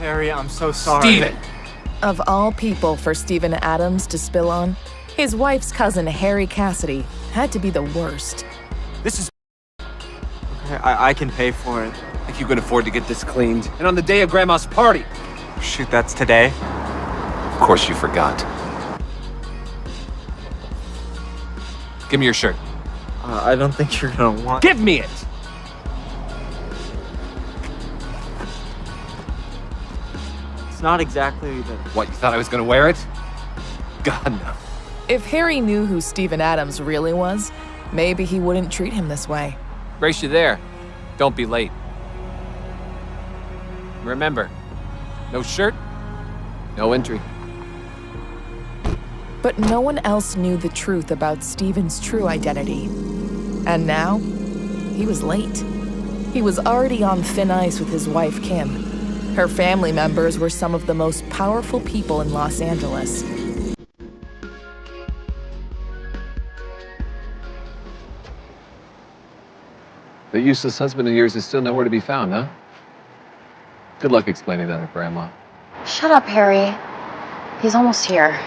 Harry, I'm so sorry. Steven! Of all people for Steven Adams to spill on, his wife's cousin Harry Cassidy had to be the worst. This is... Okay, I can pay for it. If you can afford to get this cleaned. And on the day of Grandma's party. Shoot, that's today? Of course you forgot. Give me your shirt. I don't think you're gonna want... Give me it! It's not exactly the... What, you thought I was gonna wear it? God, no. If Harry knew who Steven Adams really was, maybe he wouldn't treat him this way. Brace you there. Don't be late. Remember, no shirt, no entry. But no one else knew the truth about Steven's true identity. And now, he was late. He was already on thin ice with his wife, Kim. Her family members were some of the most powerful people in Los Angeles. The useless husband of yours is still nowhere to be found, huh? Good luck explaining that to Grandma. Shut up, Harry. He's almost here.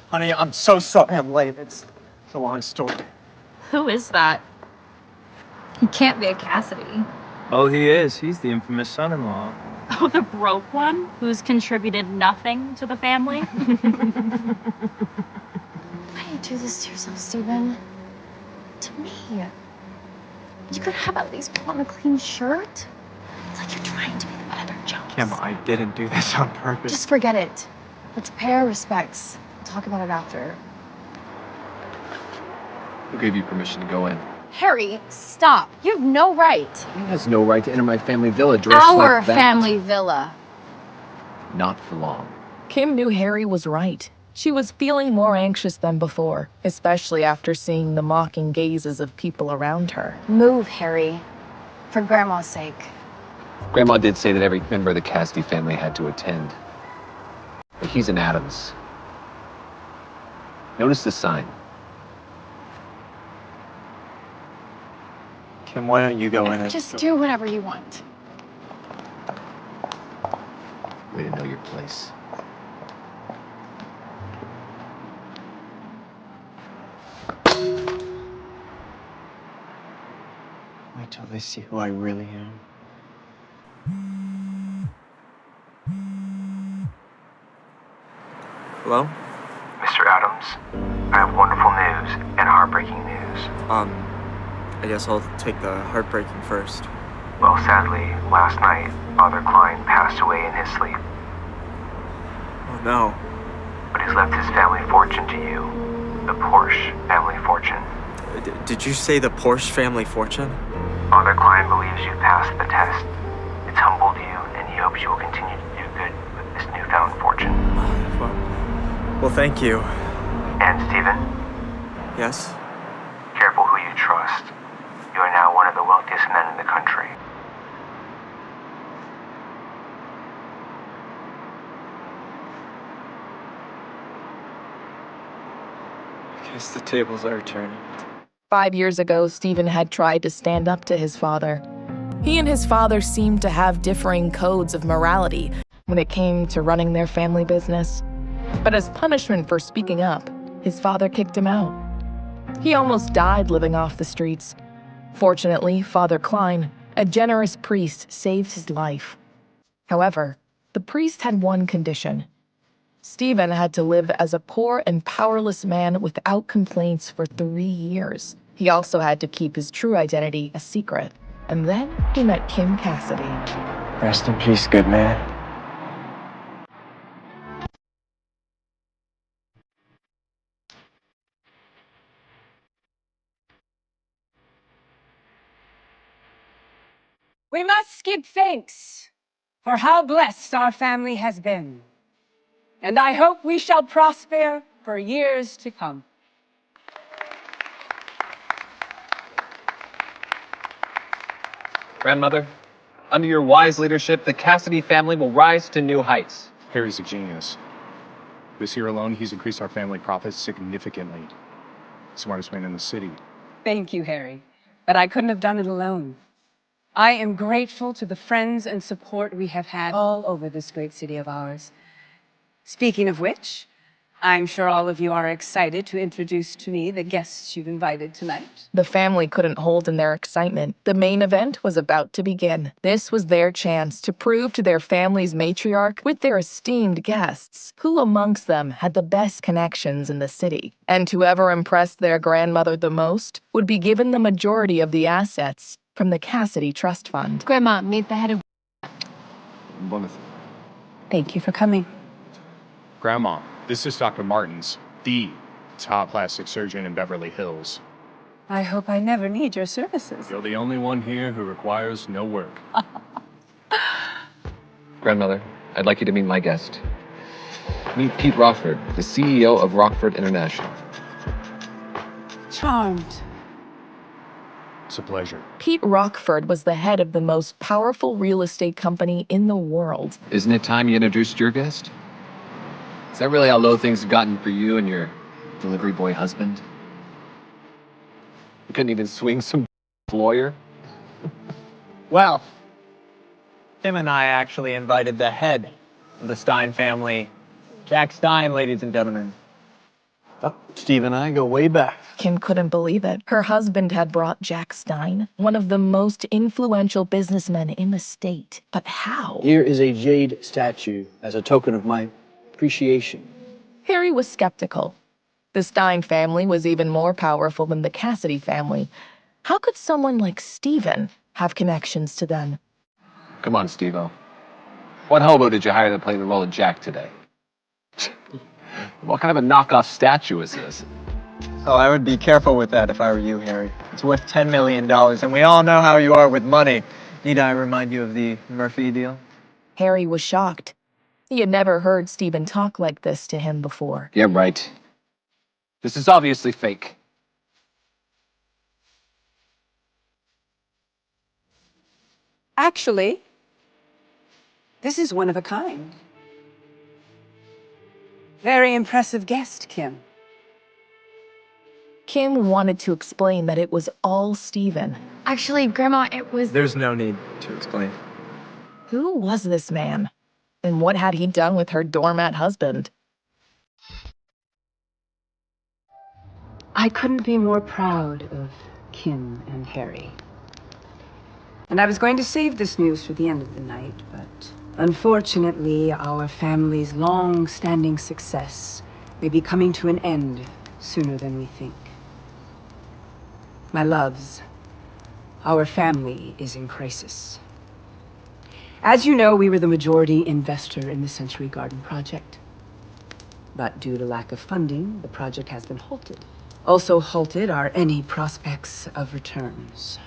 Honey, I'm so sorry I'm late. It's a long story. Who is that? He can't be a Cassidy. Oh, he is. He's the infamous son-in-law. Oh, the broke one who's contributed nothing to the family? Why do you do this to yourself, Steven? To me. You could have at least put on a clean shirt. It's like you're trying to be the butt of their jokes. Kim, I didn't do this on purpose. Just forget it. Let's pay our respects. We'll talk about it after. Who gave you permission to go in? Harry, stop. You have no right. He has no right to enter my family villa dressed Our like that. family villa. Not for long. Kim knew Harry was right. She was feeling more anxious than before, especially after seeing the mocking gazes of people around her. Move, Harry. For Grandma's sake. Grandma did say that every member of the Cassidy family had to attend. But he's an Adams. Notice the sign. Kim, why don't you go in and... Just do whatever you want. Way to know your place. Wait till they see who I really am. Hello? Mr. Adams, I have wonderful news and heartbreaking news. I guess I'll take the heartbreaking first. Well, sadly, last night, Father Klein passed away in his sleep, Oh no. but he's left his family fortune to you. The Porsche family fortune. Did you say the Porsche family fortune? Father Klein believes you passed the test. It's humbled you, and he hopes you will continue to do good with this newfound fortune. Well, thank you. And, Stephen, Yes? careful who you trust. You are now one of the wealthiest men in the country. I guess the tables are turning. 5 years ago, Steven had tried to stand up to his father. He and his father seemed to have differing codes of morality when it came to running their family business. But as punishment for speaking up, his father kicked him out. He almost died living off the streets. Fortunately, Father Klein, a generous priest, saved his life. However, the priest had one condition. Steven had to live as a poor and powerless man without complaints for 3 years. He also had to keep his true identity a secret. And then he met Kim Cassidy. Rest in peace, good man. We must give thanks for how blessed our family has been. And I hope we shall prosper for years to come. Grandmother, under your wise leadership, the Cassidy family will rise to new heights. Harry's a genius. This year alone, he's increased our family profits significantly. Smartest man in the city. Thank you, Harry. But I couldn't have done it alone. I am grateful to the friends and support we have had all over this great city of ours. Speaking of which, I'm sure all of you are excited to introduce to me the guests you've invited tonight. The family couldn't hold in their excitement. The main event was about to begin. This was their chance to prove to their family's matriarch with their esteemed guests who amongst them had the best connections in the city. And whoever impressed their grandmother the most would be given the majority of the assets from the Cassidy Trust Fund. Grandma, meet the head of... Thank you for coming. Grandma, this is Dr. Martins, the top plastic surgeon in Beverly Hills. I hope I never need your services. You're the only one here who requires no work. Grandmother, I'd like you to meet my guest. Meet Pete Rockford, the CEO of Rockford International. Charmed. It's a pleasure. Pete Rockford was the head of the most powerful real estate company in the world. Isn't it time you introduced your guest? Is that really how low things have gotten for you and your delivery boy husband? You couldn't even swing some lawyer? Well, Tim and I actually invited the head of the Stein family, Jack Stein, ladies and gentlemen. Oh, Steve and I go way back. Kim couldn't believe it. Her husband had brought Jack Stein, one of the most influential businessmen in the state. But how? Here is a jade statue as a token of my appreciation. Harry was skeptical. The Stein family was even more powerful than the Cassidy family. How could someone like Stephen have connections to them? Come on, Steve-O. What hobo did you hire to play the role of Jack today? What kind of a knockoff statue is this? Oh, I would be careful with that if I were you, Harry. It's worth $10 million, and we all know how you are with money. Need I remind you of the Murphy deal? Harry was shocked. He had never heard Stephen talk like this to him before. Yeah, right. This is obviously fake. Actually, this is one of a kind. Very impressive guest, Kim. Kim wanted to explain that it was all Stephen. Actually, Grandma, it was... There's no need to explain. Who was this man? And what had he done with her doormat husband? I couldn't be more proud of Kim and Harry. And I was going to save this news for the end of the night, but unfortunately, our family's long-standing success may be coming to an end sooner than we think. My loves, our family is in crisis. As you know, we were the majority investor in the Century Garden project. But due to lack of funding, the project has been halted. Also halted are any prospects of returns.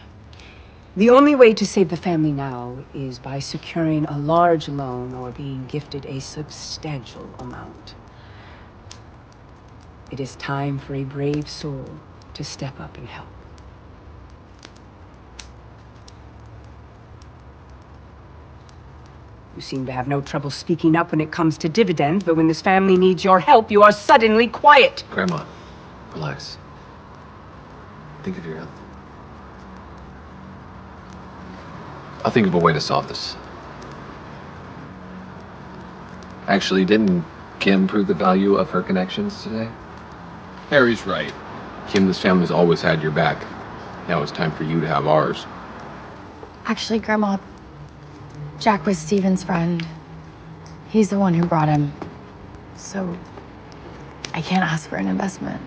The only way to save the family now is by securing a large loan or being gifted a substantial amount. It is time for a brave soul to step up and help. You seem to have no trouble speaking up when it comes to dividends, but when this family needs your help, you are suddenly quiet. Grandma, relax. Think of your health. I'll think of a way to solve this. Actually, didn't Kim prove the value of her connections today? Harry's right. Kim, this family's always had your back. Now it's time for you to have ours. Actually, Grandma, Jack was Stephen's friend. He's the one who brought him. So, I can't ask for an investment.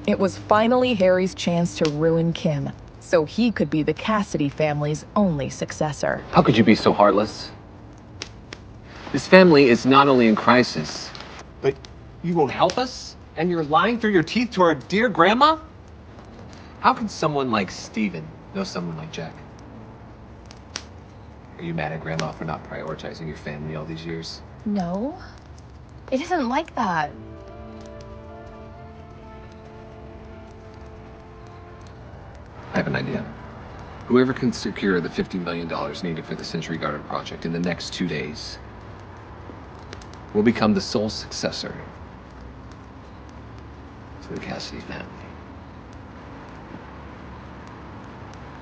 It was finally Harry's chance to ruin Kim, so he could be the Cassidy family's only successor. How could you be so heartless? This family is not only in crisis, but you won't help us? And you're lying through your teeth to our dear grandma? How can someone like Stephen know someone like Jack? Are you mad at Grandma for not prioritizing your family all these years? No, it isn't like that. I have an idea. Whoever can secure the $50 million needed for the Century Garden project in the next 2 days will become the sole successor to the Cassidy family.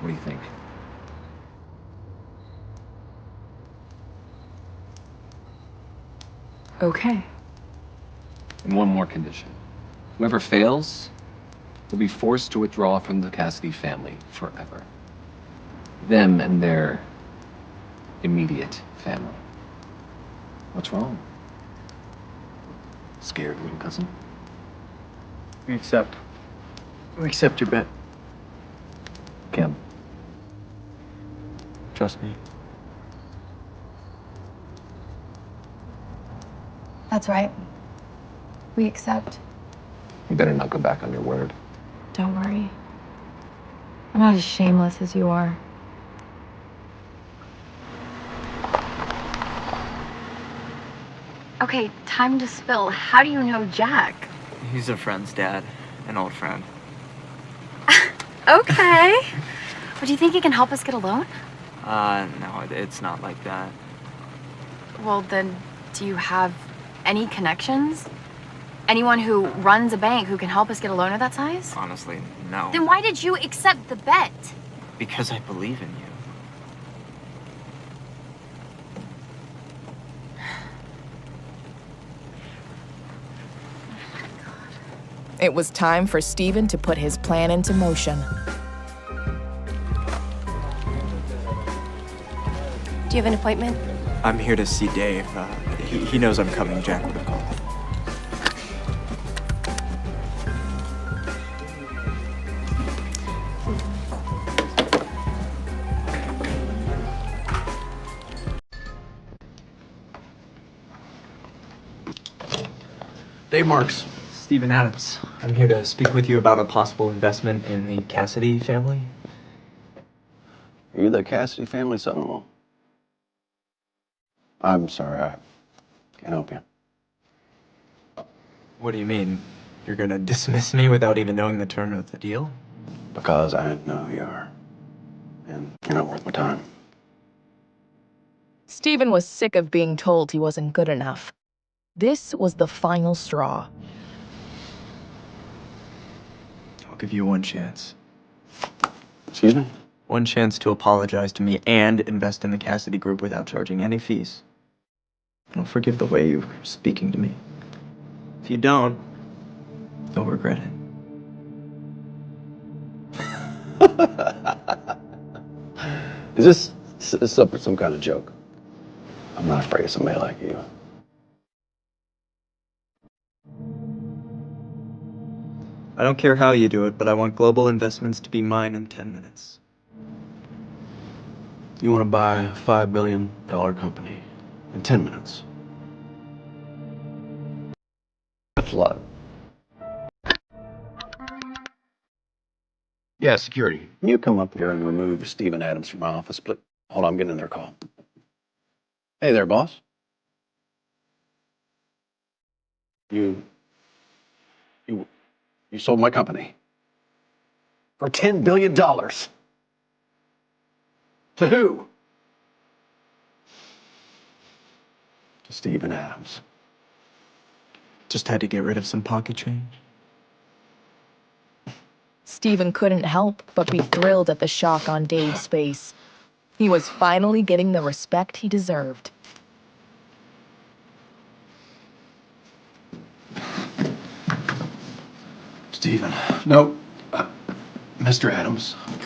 What do you think? Okay. And one more condition. Whoever fails will be forced to withdraw from the Cassidy family forever. Them and their immediate family. What's wrong? Scared, little cousin? We accept. We accept your bet. Kim. Trust me. That's right. We accept. You better not go back on your word. Don't worry. I'm not as shameless as you are. Okay, time to spill. How do you know Jack? He's a friend's dad, an old friend. Okay. But do you think he can help us get a loan? No, it's not like that. Well, then, do you have any connections? Anyone who runs a bank who can help us get a loan of that size? Honestly, no. Then why did you accept the bet? Because I believe in you. It was time for Steven to put his plan into motion. Do you have an appointment? I'm here to see Dave. He knows I'm coming. Jack would have called. Dave Marks. Stephen Adams. I'm here to speak with you about a possible investment in the Cassidy family. Are you the Cassidy family son-in-law? I'm sorry, I can't help you. What do you mean? You're gonna dismiss me without even knowing the term of the deal? Because I know who you are. And you're not worth my time. Steven was sick of being told he wasn't good enough. This was the final straw. I'll give you one chance. Excuse me? One chance to apologize to me and invest in the Cassidy group without charging any fees. I'll forgive the way you're speaking to me. If you don't, you'll regret it. Is this some kind of joke? I'm not afraid of somebody like you. I don't care how you do it, but I want global investments to be mine in 10 minutes. You want to buy a $5 billion company in 10 minutes. That's a lot. Yeah, security. Can you come up here and remove Stephen Adams from my office, please? Hold on, I'm getting in their call. Hey there, boss. You sold my company for $10 billion. To who? To Stephen Adams. Just had to get rid of some pocket change. Steven couldn't help but be thrilled at the shock on Dave's face. He was finally getting the respect he deserved. Stephen. No. Mr. Adams. I'm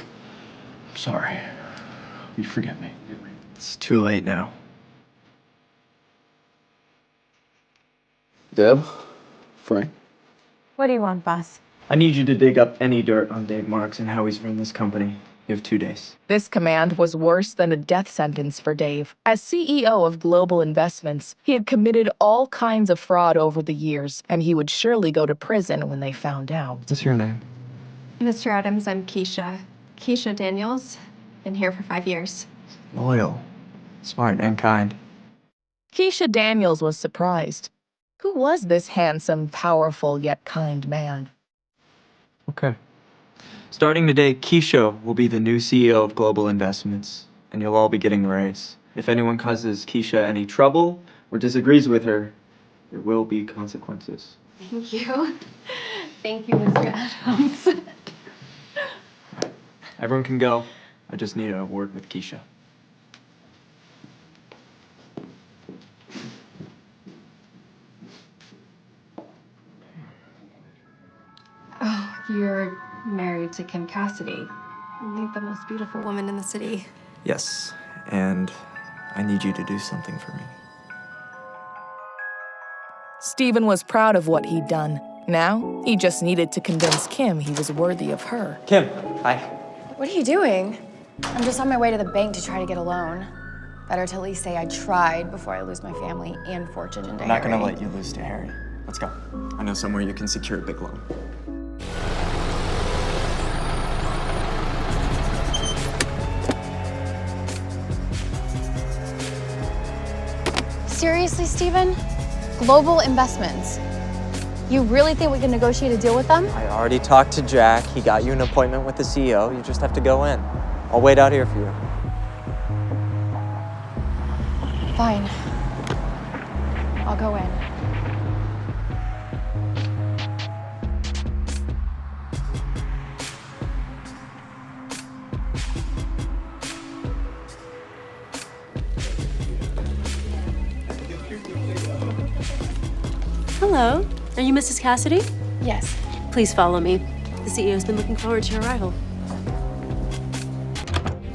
sorry. You forgive me. It's too late now. Deb? Frank? What do you want, boss? I need you to dig up any dirt on Dave Marks and how he's run this company. You have 2 days. This command was worse than a death sentence for Dave. As CEO of Global Investments, he had committed all kinds of fraud over the years, and he would surely go to prison when they found out. What's your name? Mr. Adams, I'm Keisha. Keisha Daniels. Been here for 5 years. Loyal, smart, and kind. Keisha Daniels was surprised. Who was this handsome, powerful, yet kind man? Okay. Starting today, Keisha will be the new CEO of Global Investments, and you'll all be getting a raise. If anyone causes Keisha any trouble or disagrees with her, there will be consequences. Thank you. Thank you, Mr. Adams. Everyone can go. I just need a word with Keisha. Oh, you're married to Kim Cassidy. I think the most beautiful woman in the city. Yes, and I need you to do something for me. Stephen was proud of what he'd done. Now, he just needed to convince Kim he was worthy of her. Kim, hi. What are you doing? I'm just on my way to the bank to try to get a loan. Better to at least say I tried before I lose my family and fortune into I'm not Harry. gonna let you lose to Harry. Let's go. I know somewhere you can secure a big loan. Seriously, Stephen? Global Investments. You really think we can negotiate a deal with them? I already talked to Jack. He got you an appointment with the CEO. You just have to go in. I'll wait out here for you. Fine. I'll go in. Hello. Are you Mrs. Cassidy? Yes. Please follow me. The CEO's been looking forward to your arrival.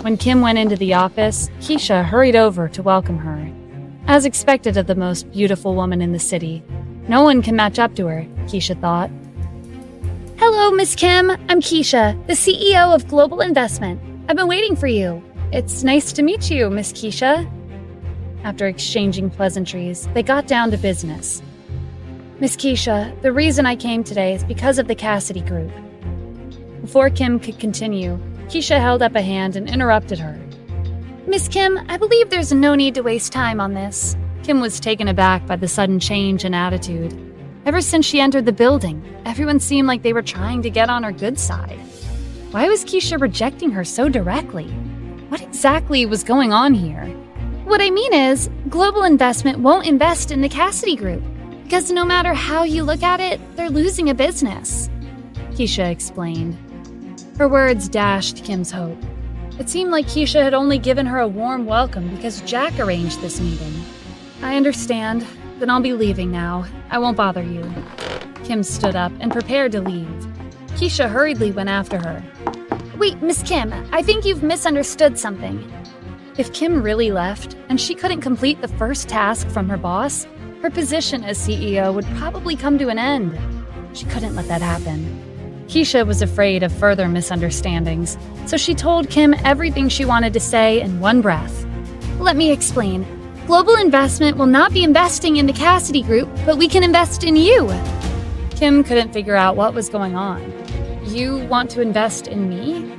When Kim went into the office, Keisha hurried over to welcome her. As expected of the most beautiful woman in the city, no one can match up to her, Keisha thought. Hello, Miss Kim. I'm Keisha, the CEO of Global Investment. I've been waiting for you. It's nice to meet you, Miss Keisha. After exchanging pleasantries, they got down to business. Miss Keisha, the reason I came today is because of the Cassidy Group. Before Kim could continue, Keisha held up a hand and interrupted her. Miss Kim, I believe there's no need to waste time on this. Kim was taken aback by the sudden change in attitude. Ever since she entered the building, everyone seemed like they were trying to get on her good side. Why was Keisha rejecting her so directly? What exactly was going on here? What I mean is, Global Investment won't invest in the Cassidy Group, because no matter how you look at it, they're losing a business. Keisha explained. Her words dashed Kim's hope. It seemed like Keisha had only given her a warm welcome because Jack arranged this meeting. I understand. Then I'll be leaving now. I won't bother you. Kim stood up and prepared to leave. Keisha hurriedly went after her. Wait, Miss Kim, I think you've misunderstood something. If Kim really left, and she couldn't complete the first task from her boss, her position as CEO would probably come to an end. She couldn't let that happen. Keisha was afraid of further misunderstandings, so she told Kim everything she wanted to say in one breath. Let me explain. Global Investment will not be investing in the Cassidy Group, but we can invest in you. Kim couldn't figure out what was going on. You want to invest in me?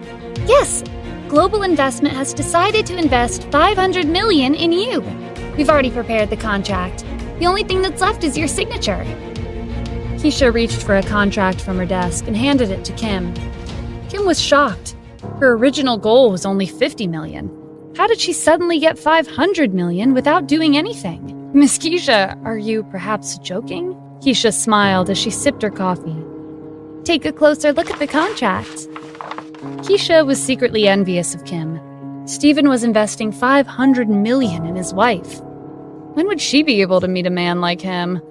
Yes. Global Investment has decided to invest $500 million in you. We've already prepared the contract. The only thing that's left is your signature. Keisha reached for a contract from her desk and handed it to Kim. Kim was shocked. Her original goal was only $50 million. How did she suddenly get $500 million without doing anything? Miss Keisha, are you perhaps joking? Keisha smiled as she sipped her coffee. Take a closer look at the contract. Keisha was secretly envious of Kim. Stephen was investing $500 million in his wife. When would she be able to meet a man like him?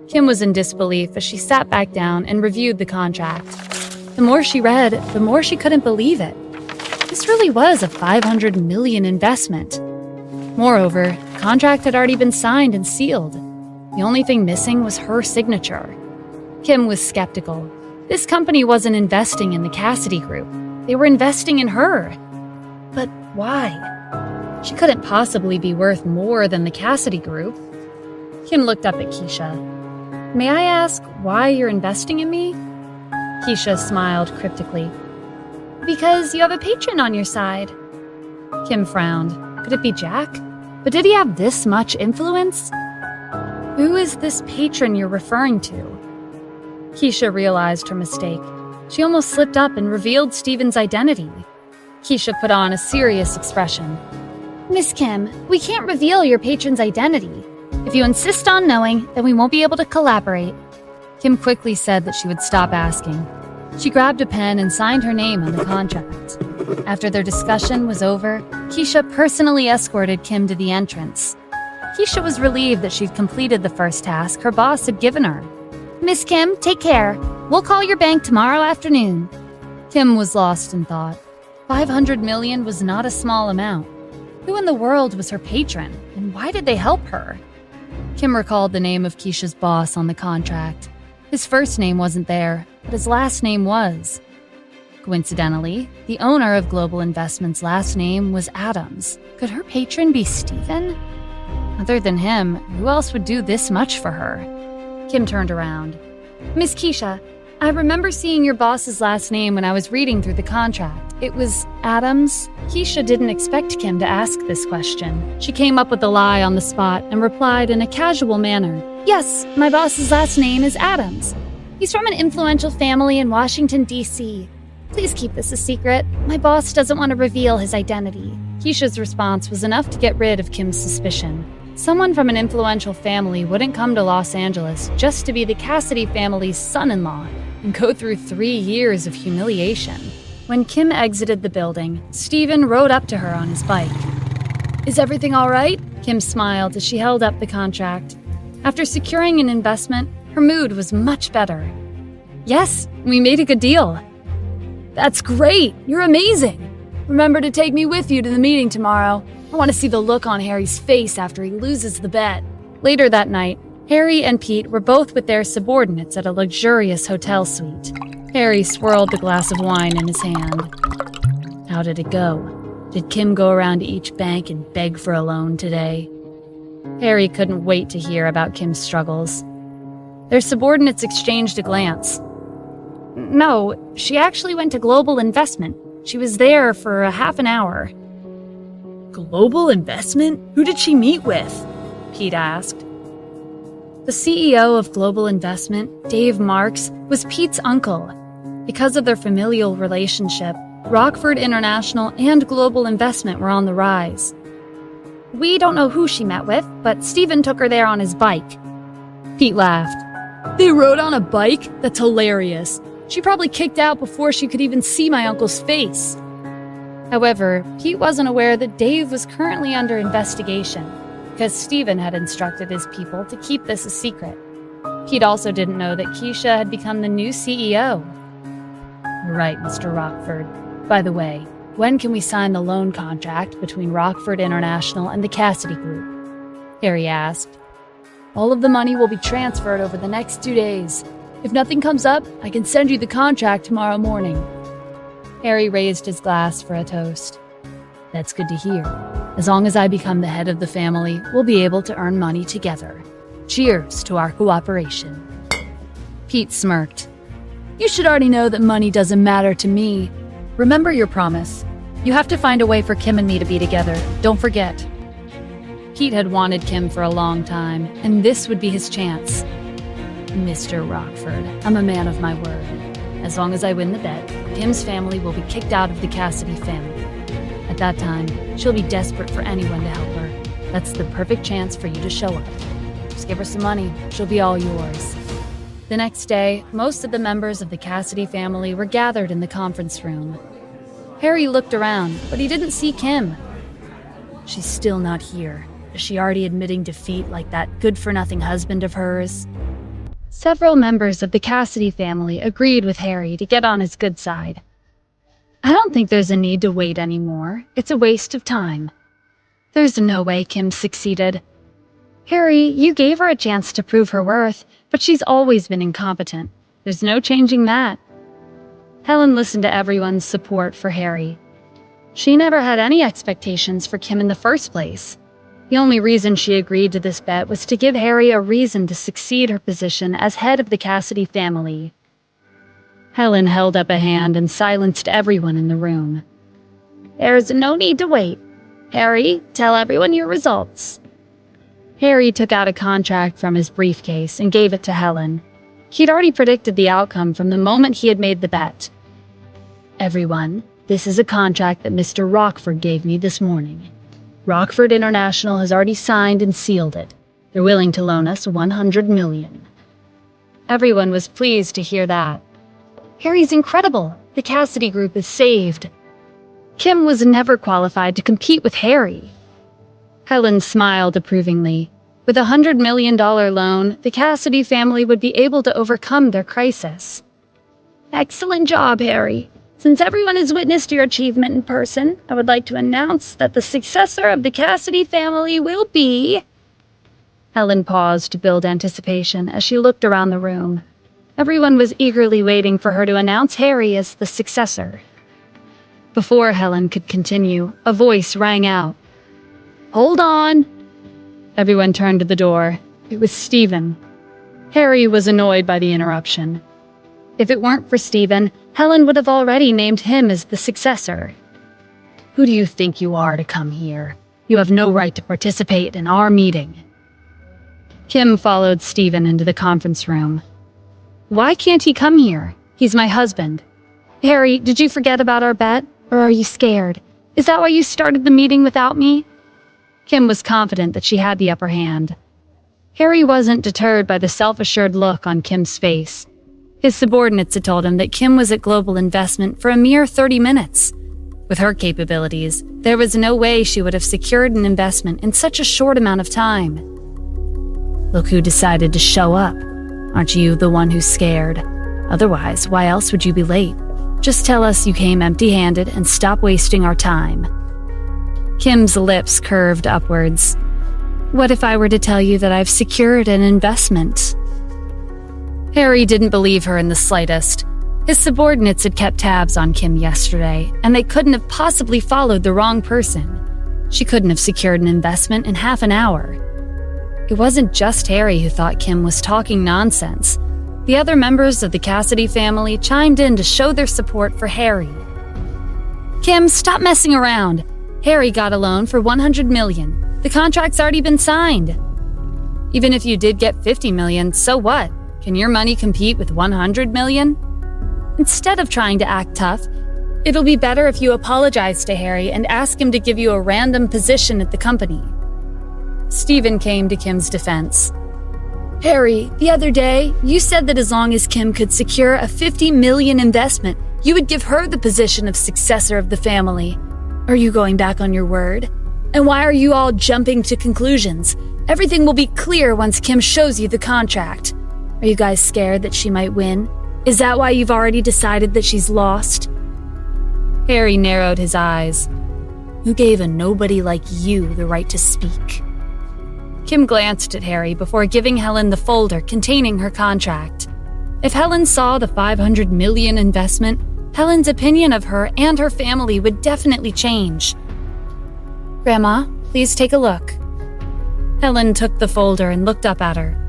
Kim was in disbelief as she sat back down and reviewed the contract. The more she read, the more she couldn't believe it. This really was a $500 million investment. Moreover, the contract had already been signed and sealed. The only thing missing was her signature. Kim was skeptical. This company wasn't investing in the Cassidy Group. They were investing in her. But why? She couldn't possibly be worth more than the Cassidy Group. Kim looked up at Keisha. May I ask why you're investing in me? Keisha smiled cryptically. Because you have a patron on your side. Kim frowned. Could it be Jack? But did he have this much influence? Who is this patron you're referring to? Keisha realized her mistake. She almost slipped up and revealed Stephen's identity. Keisha put on a serious expression. Miss Kim, we can't reveal your patron's identity. If you insist on knowing, then we won't be able to collaborate. Kim quickly said that she would stop asking. She grabbed a pen and signed her name on the contract. After their discussion was over, Keisha personally escorted Kim to the entrance. Keisha was relieved that she'd completed the first task her boss had given her. Miss Kim, take care. We'll call your bank tomorrow afternoon. Kim was lost in thought. $500 million was not a small amount. Who in the world was her patron, and why did they help her? Kim recalled the name of Keisha's boss on the contract. His first name wasn't there, but his last name was. Coincidentally, the owner of Global Investment's last name was Adams. Could her patron be Stephen? Other than him, who else would do this much for her? Kim turned around. Miss Keisha, I remember seeing your boss's last name when I was reading through the contract. It was Adams? Keisha didn't expect Kim to ask this question. She came up with a lie on the spot and replied in a casual manner. Yes, my boss's last name is Adams. He's from an influential family in Washington, D.C. Please keep this a secret. My boss doesn't want to reveal his identity. Keisha's response was enough to get rid of Kim's suspicion. Someone from an influential family wouldn't come to Los Angeles just to be the Cassidy family's son-in-law and go through 3 years of humiliation. When Kim exited the building, Stephen rode up to her on his bike. "Is everything all right?" Kim smiled as she held up the contract. After securing an investment, her mood was much better. "Yes, we made a good deal." "That's great! You're amazing! Remember to take me with you to the meeting tomorrow. I want to see the look on Harry's face after he loses the bet." Later that night, Harry and Pete were both with their subordinates at a luxurious hotel suite. Harry swirled the glass of wine in his hand. How did it go? Did Kim go around to each bank and beg for a loan today? Harry couldn't wait to hear about Kim's struggles. Their subordinates exchanged a glance. No, she actually went to Global Investment. She was there for a half an hour. Global Investment? Who did she meet with? Pete asked. The CEO of Global Investment, Dave Marks, was Pete's uncle. Because of their familial relationship, Rockford International and Global Investment were on the rise. We don't know who she met with, but Stephen took her there on his bike. Pete laughed. They rode on a bike? That's hilarious. She probably kicked out before she could even see my uncle's face. However, Pete wasn't aware that Dave was currently under investigation, because Stephen had instructed his people to keep this a secret. Pete also didn't know that Keisha had become the new CEO. Right, Mr. Rockford. By the way, when can we sign the loan contract between Rockford International and the Cassidy Group? Harry asked. All of the money will be transferred over the next 2 days. If nothing comes up, I can send you the contract tomorrow morning. Harry raised his glass for a toast. That's good to hear. As long as I become the head of the family, we'll be able to earn money together. Cheers to our cooperation. Pete smirked. You should already know that money doesn't matter to me. Remember your promise. You have to find a way for Kim and me to be together. Don't forget. Pete had wanted Kim for a long time, and this would be his chance. Mr. Rockford, I'm a man of my word. As long as I win the bet, Kim's family will be kicked out of the Cassidy family. At that time, she'll be desperate for anyone to help her. That's the perfect chance for you to show up. Just give her some money. She'll be all yours. The next day, most of the members of the Cassidy family were gathered in the conference room. Harry looked around, but he didn't see Kim. She's still not here. Is she already admitting defeat like that good-for-nothing husband of hers? Several members of the Cassidy family agreed with Harry to get on his good side. I don't think there's a need to wait anymore. It's a waste of time. There's no way Kim succeeded. Harry, you gave her a chance to prove her worth, but she's always been incompetent. There's no changing that. Helen listened to everyone's support for Harry. She never had any expectations for Kim in the first place. The only reason she agreed to this bet was to give Harry a reason to succeed her position as head of the Cassidy family. Helen held up a hand and silenced everyone in the room. There's no need to wait. Harry, tell everyone your results. Harry took out a contract from his briefcase and gave it to Helen. He'd already predicted the outcome from the moment he had made the bet. Everyone, this is a contract that Mr. Rockford gave me this morning. Rockford International has already signed and sealed it. They're willing to loan us $100 million. Everyone was pleased to hear that. Harry's incredible. The Cassidy Group is saved. Kim was never qualified to compete with Harry. Helen smiled approvingly. With a $100 million loan, the Cassidy family would be able to overcome their crisis. Excellent job, Harry. Since everyone has witnessed your achievement in person, I would like to announce that the successor of the Cassidy family will be... Helen paused to build anticipation as she looked around the room. Everyone was eagerly waiting for her to announce Harry as the successor. Before Helen could continue, a voice rang out. Hold on! Everyone turned to the door. It was Stephen. Harry was annoyed by the interruption. If it weren't for Stephen, Helen would have already named him as the successor. Who do you think you are to come here? You have no right to participate in our meeting. Kim followed Stephen into the conference room. Why can't he come here? He's my husband. Harry, did you forget about our bet? Or are you scared? Is that why you started the meeting without me? Kim was confident that she had the upper hand. Harry wasn't deterred by the self-assured look on Kim's face. His subordinates had told him that Kim was at Global Investment for a mere 30 minutes. With her capabilities, there was no way she would have secured an investment in such a short amount of time. Look who decided to show up. Aren't you the one who's scared? Otherwise, why else would you be late? Just tell us you came empty-handed and stop wasting our time. Kim's lips curved upwards. What if I were to tell you that I've secured an investment? Harry didn't believe her in the slightest. His subordinates had kept tabs on Kim yesterday, and they couldn't have possibly followed the wrong person. She couldn't have secured an investment in half an hour. It wasn't just Harry who thought Kim was talking nonsense. The other members of the Cassidy family chimed in to show their support for Harry. Kim, stop messing around. Harry got a loan for $100 million. The contract's already been signed. Even if you did get $50 million, so what? Can your money compete with $100 million? Instead of trying to act tough, it'll be better if you apologize to Harry and ask him to give you a random position at the company. Stephen came to Kim's defense. Harry, the other day, you said that as long as Kim could secure a $50 million investment, you would give her the position of successor of the family. Are you going back on your word? And why are you all jumping to conclusions? Everything will be clear once Kim shows you the contract. Are you guys scared that she might win? Is that why you've already decided that she's lost? Harry narrowed his eyes. Who gave a nobody like you the right to speak? Kim glanced at Harry before giving Helen the folder containing her contract. If Helen saw the $500 million investment, Helen's opinion of her and her family would definitely change. Grandma, please take a look. Helen took the folder and looked up at her.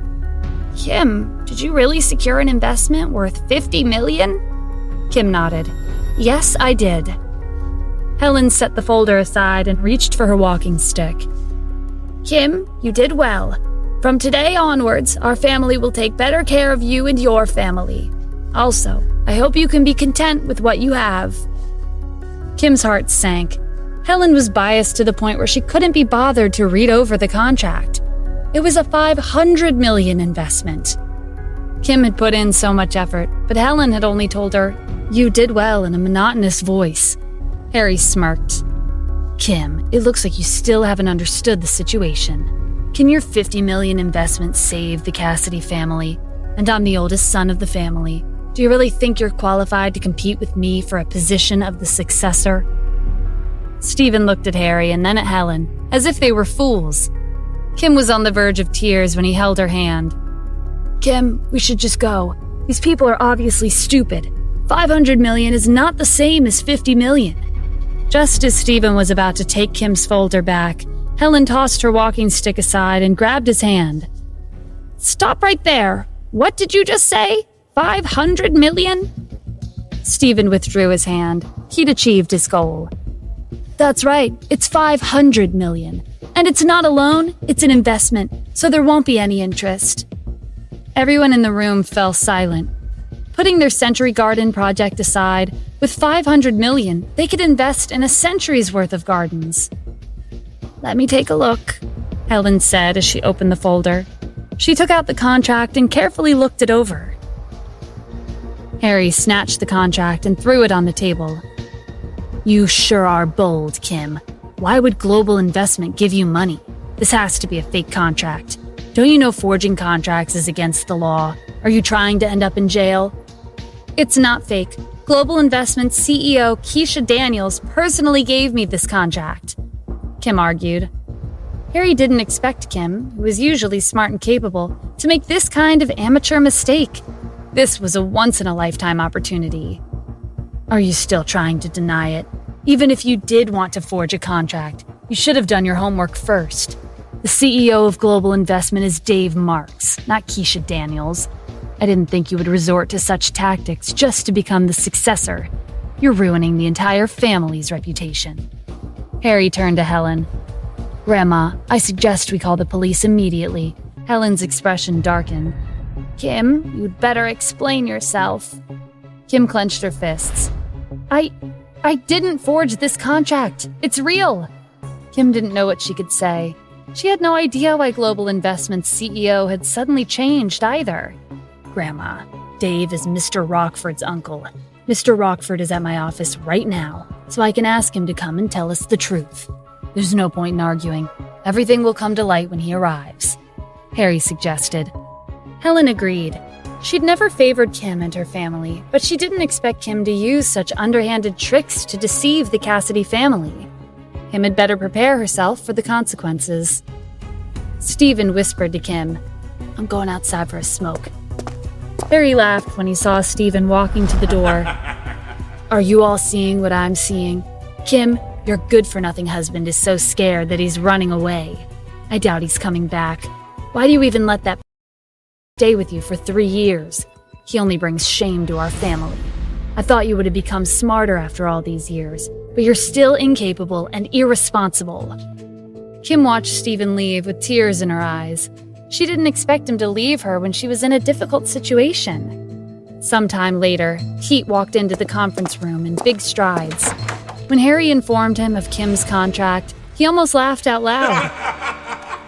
Kim, did you really secure an investment worth $50 million? Kim nodded. Yes, I did. Helen set the folder aside and reached for her walking stick. Kim, you did well. From today onwards, our family will take better care of you and your family. Also, I hope you can be content with what you have. Kim's heart sank. Helen was biased to the point where she couldn't be bothered to read over the contract. It was a $500 million investment. Kim had put in so much effort, but Helen had only told her, "You did well," in a monotonous voice. Harry smirked. Kim, it looks like you still haven't understood the situation. Can your $50 million investment save the Cassidy family? And I'm the oldest son of the family. Do you really think you're qualified to compete with me for a position of the successor? Stephen looked at Harry and then at Helen, as if they were fools. Kim was on the verge of tears when he held her hand. Kim, we should just go. These people are obviously stupid. $500 million is not the same as $50 million. Just as Stephen was about to take Kim's folder back, Helen tossed her walking stick aside and grabbed his hand. Stop right there. What did you just say? $500 million? Stephen withdrew his hand. He'd achieved his goal. That's right. It's $500 million. And it's not a loan, it's an investment, so there won't be any interest. Everyone in the room fell silent. Putting their Century Garden project aside, with $500 million, they could invest in a century's worth of gardens. Let me take a look, Helen said as she opened the folder. She took out the contract and carefully looked it over. Harry snatched the contract and threw it on the table. You sure are bold, Kim. Why would Global Investment give you money? This has to be a fake contract. Don't you know forging contracts is against the law? Are you trying to end up in jail? It's not fake. Global Investment CEO Keisha Daniels personally gave me this contract, Kim argued. Harry didn't expect Kim, who was usually smart and capable, to make this kind of amateur mistake. This was a once-in-a-lifetime opportunity. Are you still trying to deny it? Even if you did want to forge a contract, you should have done your homework first. The CEO of Global Investment is Dave Marks, not Keisha Daniels. I didn't think you would resort to such tactics just to become the successor. You're ruining the entire family's reputation. Harry turned to Helen. Grandma, I suggest we call the police immediately. Helen's expression darkened. Kim, you'd better explain yourself. Kim clenched her fists. I didn't forge this contract. It's real. Kim didn't know what she could say. She had no idea why Global Investment's CEO had suddenly changed either. Grandma, Dave is Mr. Rockford's uncle. Mr. Rockford is at my office right now, so I can ask him to come and tell us the truth. There's no point in arguing. Everything will come to light when he arrives, Harry suggested. Helen agreed. She'd never favored Kim and her family, but she didn't expect Kim to use such underhanded tricks to deceive the Cassidy family. Kim had better prepare herself for the consequences. Stephen whispered to Kim, I'm going outside for a smoke. Harry laughed when he saw Stephen walking to the door. Are you all seeing what I'm seeing? Kim, your good-for-nothing husband is so scared that he's running away. I doubt he's coming back. Why do you even let that stay with you for 3 years? He only brings shame to our family. I thought you would have become smarter after all these years, but you're still incapable and irresponsible. Kim watched Stephen leave with tears in her eyes. She didn't expect him to leave her when she was in a difficult situation. Sometime later, Pete walked into the conference room in big strides. When Harry informed him of Kim's contract, he almost laughed out loud.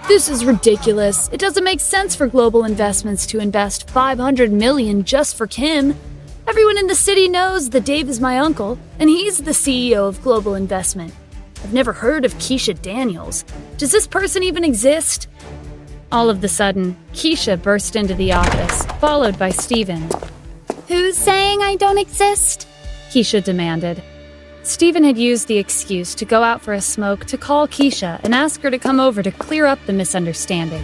This is ridiculous. It doesn't make sense for Global Investments to invest $500 million just for Kim. Everyone in the city knows that Dave is my uncle, and he's the CEO of Global Investment. I've never heard of Keisha Daniels. Does this person even exist? All of a sudden, Keisha burst into the office, followed by Stephen. Who's saying I don't exist? Keisha demanded. Stephen had used the excuse to go out for a smoke to call Keisha and ask her to come over to clear up the misunderstanding.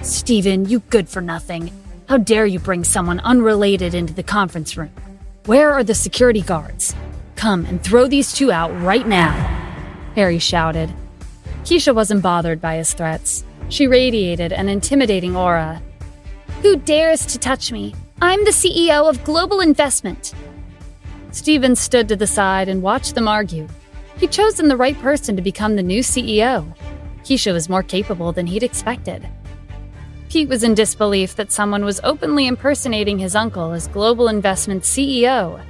Stephen, you good-for-nothing. How dare you bring someone unrelated into the conference room? Where are the security guards? Come and throw these two out right now, Harry shouted. Keisha wasn't bothered by his threats. She radiated an intimidating aura. Who dares to touch me? I'm the CEO of Global Investment. Stephen stood to the side and watched them argue. He'd chosen the right person to become the new CEO. Keisha was more capable than he'd expected. Pete was in disbelief that someone was openly impersonating his uncle as Global Investment CEO.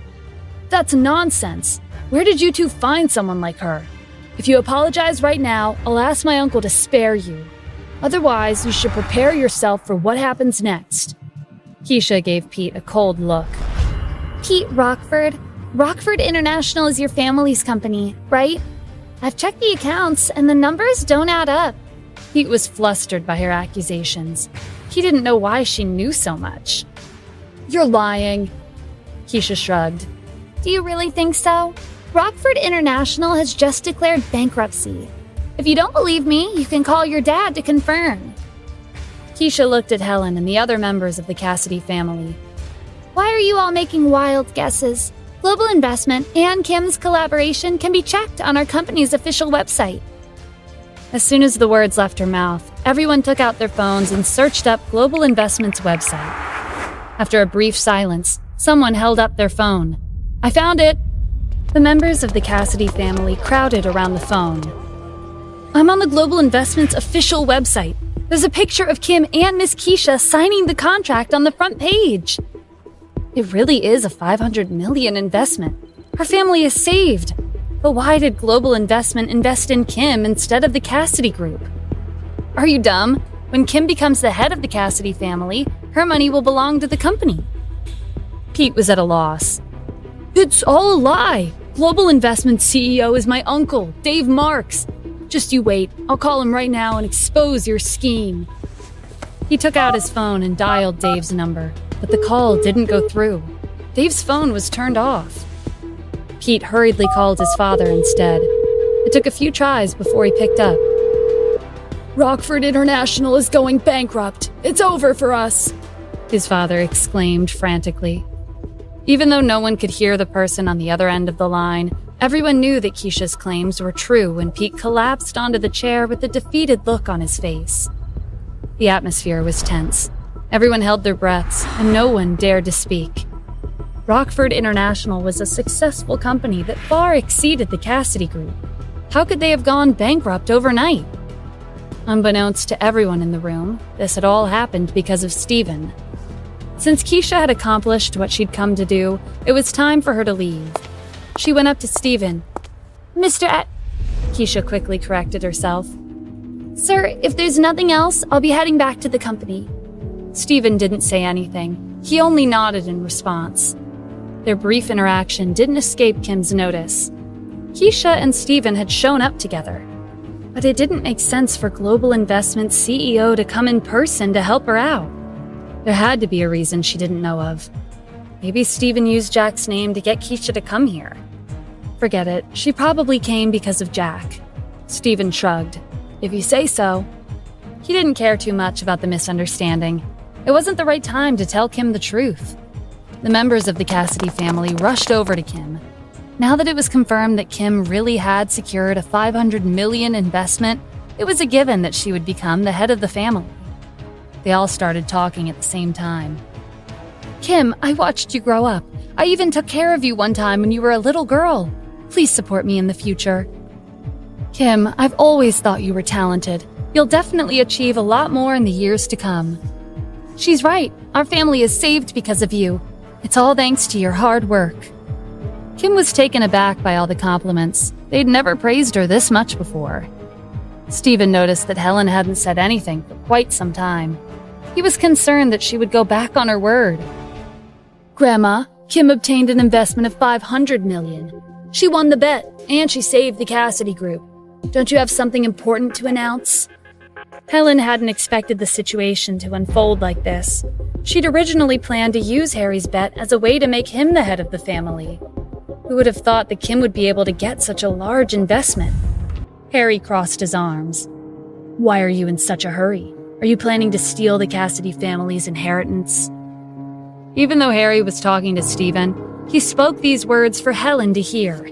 That's nonsense. Where did you two find someone like her? If you apologize right now, I'll ask my uncle to spare you. Otherwise, you should prepare yourself for what happens next. Keisha gave Pete a cold look. Pete Rockford? Rockford International is your family's company, right? I've checked the accounts, and the numbers don't add up. Pete was flustered by her accusations. He didn't know why she knew so much. You're lying, Keisha shrugged. Do you really think so? Rockford International has just declared bankruptcy. If you don't believe me, you can call your dad to confirm. Keisha looked at Helen and the other members of the Cassidy family. Why are you all making wild guesses? Global Investment and Kim's collaboration can be checked on our company's official website. As soon as the words left her mouth, everyone took out their phones and searched up Global Investment's website. After a brief silence, someone held up their phone. I found it! The members of the Cassidy family crowded around the phone. I'm on the Global Investment's official website. There's a picture of Kim and Miss Keisha signing the contract on the front page. It really is a $500 million investment. Her family is saved. But why did Global Investment invest in Kim instead of the Cassidy Group? Are you dumb? When Kim becomes the head of the Cassidy family, her money will belong to the company. Pete was at a loss. It's all a lie. Global Investment CEO is my uncle, Dave Marks. Just you wait. I'll call him right now and expose your scheme. He took out his phone and dialed Dave's number, but the call didn't go through. Dave's phone was turned off. Pete hurriedly called his father instead. It took a few tries before he picked up. Rockford International is going bankrupt. It's over for us, his father exclaimed frantically. Even though no one could hear the person on the other end of the line, everyone knew that Keisha's claims were true when Pete collapsed onto the chair with a defeated look on his face. The atmosphere was tense. Everyone held their breaths, and no one dared to speak. Rockford International was a successful company that far exceeded the Cassidy Group. How could they have gone bankrupt overnight? Unbeknownst to everyone in the room, this had all happened because of Stephen. Since Keisha had accomplished what she'd come to do, it was time for her to leave. She went up to Stephen. Keisha quickly corrected herself. Sir, if there's nothing else, I'll be heading back to the company. Stephen didn't say anything. He only nodded in response. Their brief interaction didn't escape Kim's notice. Keisha and Stephen had shown up together. But it didn't make sense for Global Investment's CEO to come in person to help her out. There had to be a reason she didn't know of. Maybe Stephen used Jack's name to get Keisha to come here. Forget it, she probably came because of Jack. Stephen shrugged. If you say so. He didn't care too much about the misunderstanding. It wasn't the right time to tell Kim the truth. The members of the Cassidy family rushed over to Kim. Now that it was confirmed that Kim really had secured a $500 million investment, it was a given that she would become the head of the family. They all started talking at the same time. Kim, I watched you grow up. I even took care of you one time when you were a little girl. Please support me in the future. Kim, I've always thought you were talented. You'll definitely achieve a lot more in the years to come. She's right. Our family is saved because of you. It's all thanks to your hard work. Kim was taken aback by all the compliments. They'd never praised her this much before. Stephen noticed that Helen hadn't said anything for quite some time. He was concerned that she would go back on her word. Grandma, Kim obtained an investment of $500 million. She won the bet, and she saved the Cassidy Group. Don't you have something important to announce? Helen hadn't expected the situation to unfold like this. She'd originally planned to use Harry's bet as a way to make him the head of the family. Who would have thought that Kim would be able to get such a large investment? Harry crossed his arms. Why are you in such a hurry? Are you planning to steal the Cassidy family's inheritance? Even though Harry was talking to Stephen, he spoke these words for Helen to hear.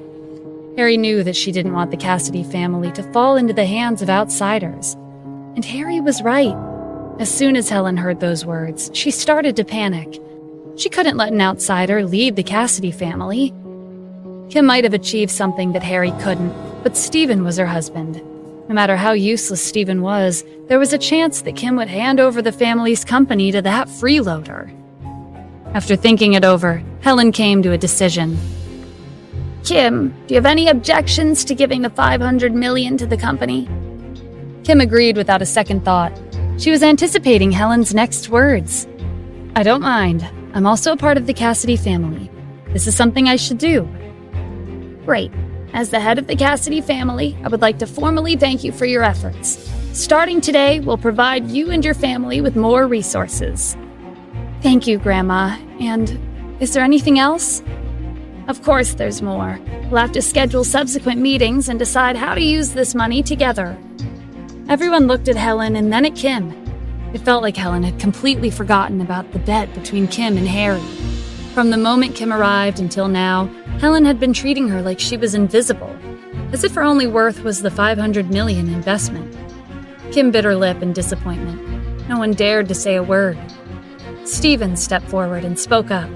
Harry knew that she didn't want the Cassidy family to fall into the hands of outsiders. And Harry was right. As soon as Helen heard those words, she started to panic. She couldn't let an outsider lead the Cassidy family. Kim might have achieved something that Harry couldn't, but Stephen was her husband. No matter how useless Stephen was, there was a chance that Kim would hand over the family's company to that freeloader. After thinking it over, Helen came to a decision. Kim, do you have any objections to giving the $500 million to the company? Kim agreed without a second thought. She was anticipating Helen's next words. I don't mind. I'm also a part of the Cassidy family. This is something I should do. Great. As the head of the Cassidy family, I would like to formally thank you for your efforts. Starting today, we'll provide you and your family with more resources. Thank you, Grandma. And is there anything else? Of course there's more. We'll have to schedule subsequent meetings and decide how to use this money together. Everyone looked at Helen and then at Kim. It felt like Helen had completely forgotten about the bet between Kim and Harry. From the moment Kim arrived until now, Helen had been treating her like she was invisible, as if her only worth was the $500 million investment. Kim bit her lip in disappointment. No one dared to say a word. Stephen stepped forward and spoke up.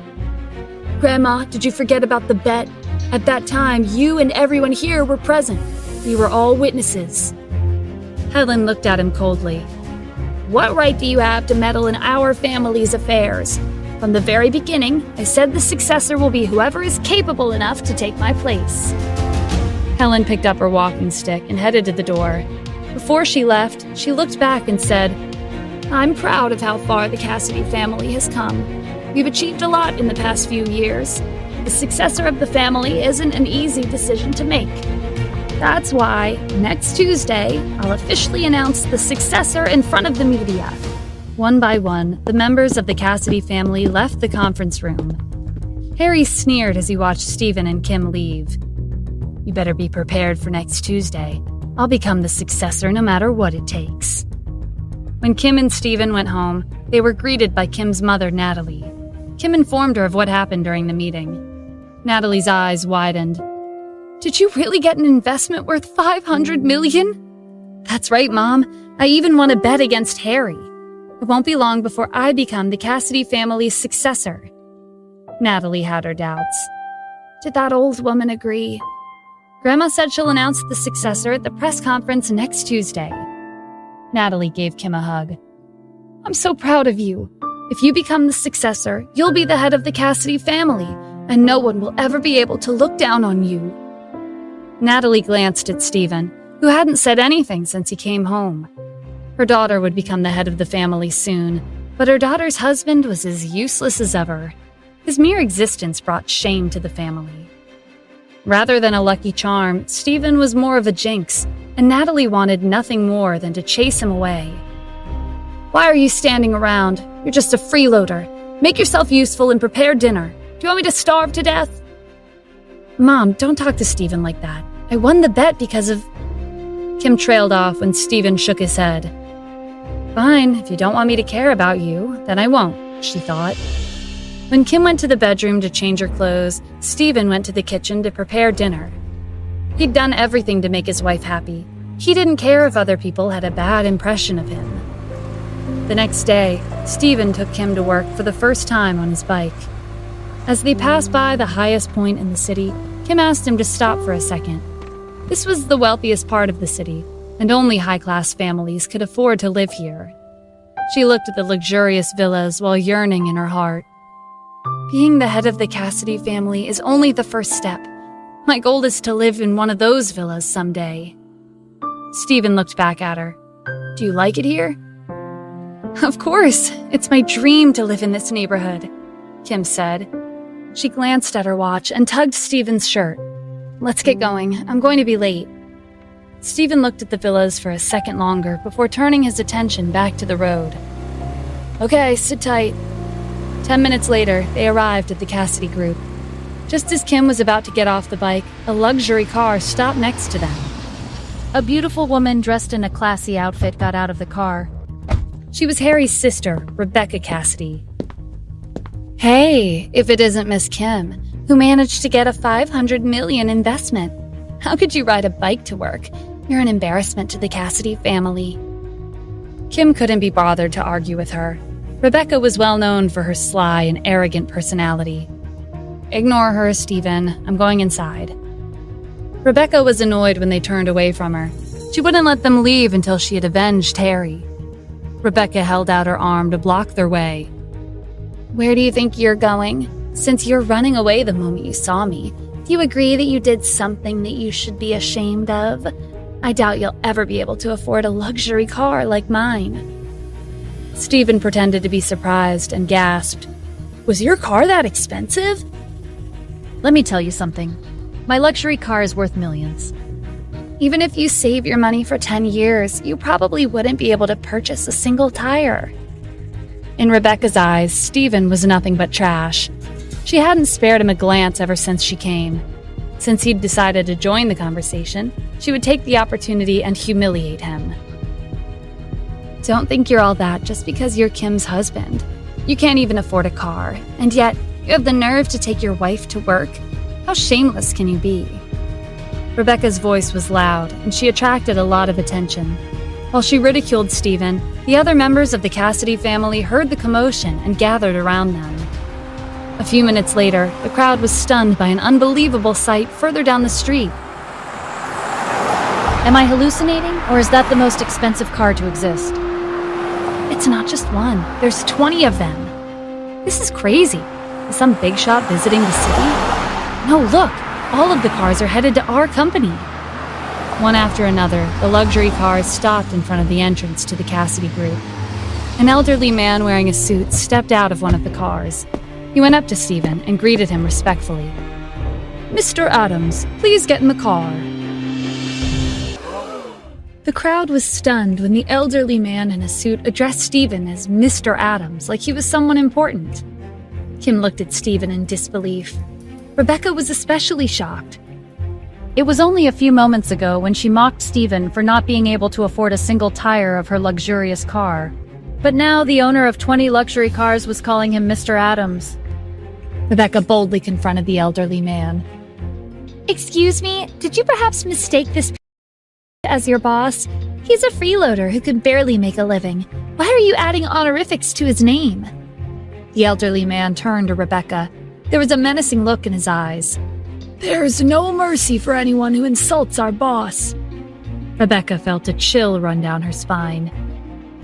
Grandma, did you forget about the bet? At that time, you and everyone here were present. We were all witnesses. Helen looked at him coldly. What right do you have to meddle in our family's affairs? From the very beginning, I said the successor will be whoever is capable enough to take my place. Helen picked up her walking stick and headed to the door. Before she left, she looked back and said, I'm proud of how far the Cassidy family has come. We've achieved a lot in the past few years. The successor of the family isn't an easy decision to make. That's why, next Tuesday, I'll officially announce the successor in front of the media. One by one, the members of the Cassidy family left the conference room. Harry sneered as he watched Stephen and Kim leave. You better be prepared for next Tuesday. I'll become the successor no matter what it takes. When Kim and Stephen went home, they were greeted by Kim's mother, Natalie. Kim informed her of what happened during the meeting. Natalie's eyes widened. Did you really get an investment worth $500 million? That's right, Mom. I even won a bet against Harry. It won't be long before I become the Cassidy family's successor. Natalie had her doubts. Did that old woman agree? Grandma said she'll announce the successor at the press conference next Tuesday. Natalie gave Kim a hug. I'm so proud of you. If you become the successor, you'll be the head of the Cassidy family, and no one will ever be able to look down on you. Natalie glanced at Stephen, who hadn't said anything since he came home. Her daughter would become the head of the family soon, but her daughter's husband was as useless as ever. His mere existence brought shame to the family. Rather than a lucky charm, Stephen was more of a jinx, and Natalie wanted nothing more than to chase him away. Why are you standing around? You're just a freeloader. Make yourself useful and prepare dinner. Do you want me to starve to death? Mom, don't talk to Stephen like that. I won the bet because of... Kim trailed off when Stephen shook his head. Fine, if you don't want me to care about you, then I won't, she thought. When Kim went to the bedroom to change her clothes, Stephen went to the kitchen to prepare dinner. He'd done everything to make his wife happy. He didn't care if other people had a bad impression of him. The next day, Stephen took Kim to work for the first time on his bike. As they passed by the highest point in the city, Kim asked him to stop for a second. This was the wealthiest part of the city, and only high-class families could afford to live here. She looked at the luxurious villas while yearning in her heart. Being the head of the Cassidy family is only the first step. My goal is to live in one of those villas someday. Stephen looked back at her. Do you like it here? Of course. It's my dream to live in this neighborhood, Kim said. She glanced at her watch and tugged Stephen's shirt. Let's get going. I'm going to be late. Stephen looked at the villas for a second longer before turning his attention back to the road. Okay, sit tight. 10 minutes later, they arrived at the Cassidy group. Just as Kim was about to get off the bike, a luxury car stopped next to them. A beautiful woman dressed in a classy outfit got out of the car. She was Harry's sister, Rebecca Cassidy. Hey, if it isn't Miss Kim, who managed to get a $500 million investment. How could you ride a bike to work? You're an embarrassment to the Cassidy family. Kim couldn't be bothered to argue with her. Rebecca was well known for her sly and arrogant personality. Ignore her, Stephen. I'm going inside. Rebecca was annoyed when they turned away from her. She wouldn't let them leave until she had avenged Harry. Rebecca held out her arm to block their way. Where do you think you're going? Since you're running away the moment you saw me, do you agree that you did something that you should be ashamed of? I doubt you'll ever be able to afford a luxury car like mine. Stephen pretended to be surprised and gasped. Was your car that expensive? Let me tell you something. My luxury car is worth millions. Even if you save your money for 10 years, you probably wouldn't be able to purchase a single tire. In Rebecca's eyes, Stephen was nothing but trash. She hadn't spared him a glance ever since she came. Since he'd decided to join the conversation, she would take the opportunity and humiliate him. Don't think you're all that just because you're Kim's husband. You can't even afford a car, and yet you have the nerve to take your wife to work? How shameless can you be? Rebecca's voice was loud, and she attracted a lot of attention. While she ridiculed Stephen, the other members of the Cassidy family heard the commotion and gathered around them. A few minutes later, the crowd was stunned by an unbelievable sight further down the street. Am I hallucinating, or is that the most expensive car to exist? It's not just one. There's 20 of them. This is crazy. Is some big shot visiting the city? No, look. All of the cars are headed to our company. One after another, the luxury cars stopped in front of the entrance to the Cassidy group. An elderly man wearing a suit stepped out of one of the cars. He went up to Stephen and greeted him respectfully. Mr. Adams, please get in the car. The crowd was stunned when the elderly man in a suit addressed Stephen as Mr. Adams, like he was someone important. Kim looked at Stephen in disbelief. Rebecca was especially shocked. It was only a few moments ago when she mocked Stephen for not being able to afford a single tire of her luxurious car. But now the owner of 20 luxury cars was calling him Mr. Adams. Rebecca boldly confronted the elderly man. Excuse me, did you perhaps mistake this as your boss? He's a freeloader who could barely make a living. Why are you adding honorifics to his name? The elderly man turned to Rebecca. There was a menacing look in his eyes. There's no mercy for anyone who insults our boss. Rebecca felt a chill run down her spine.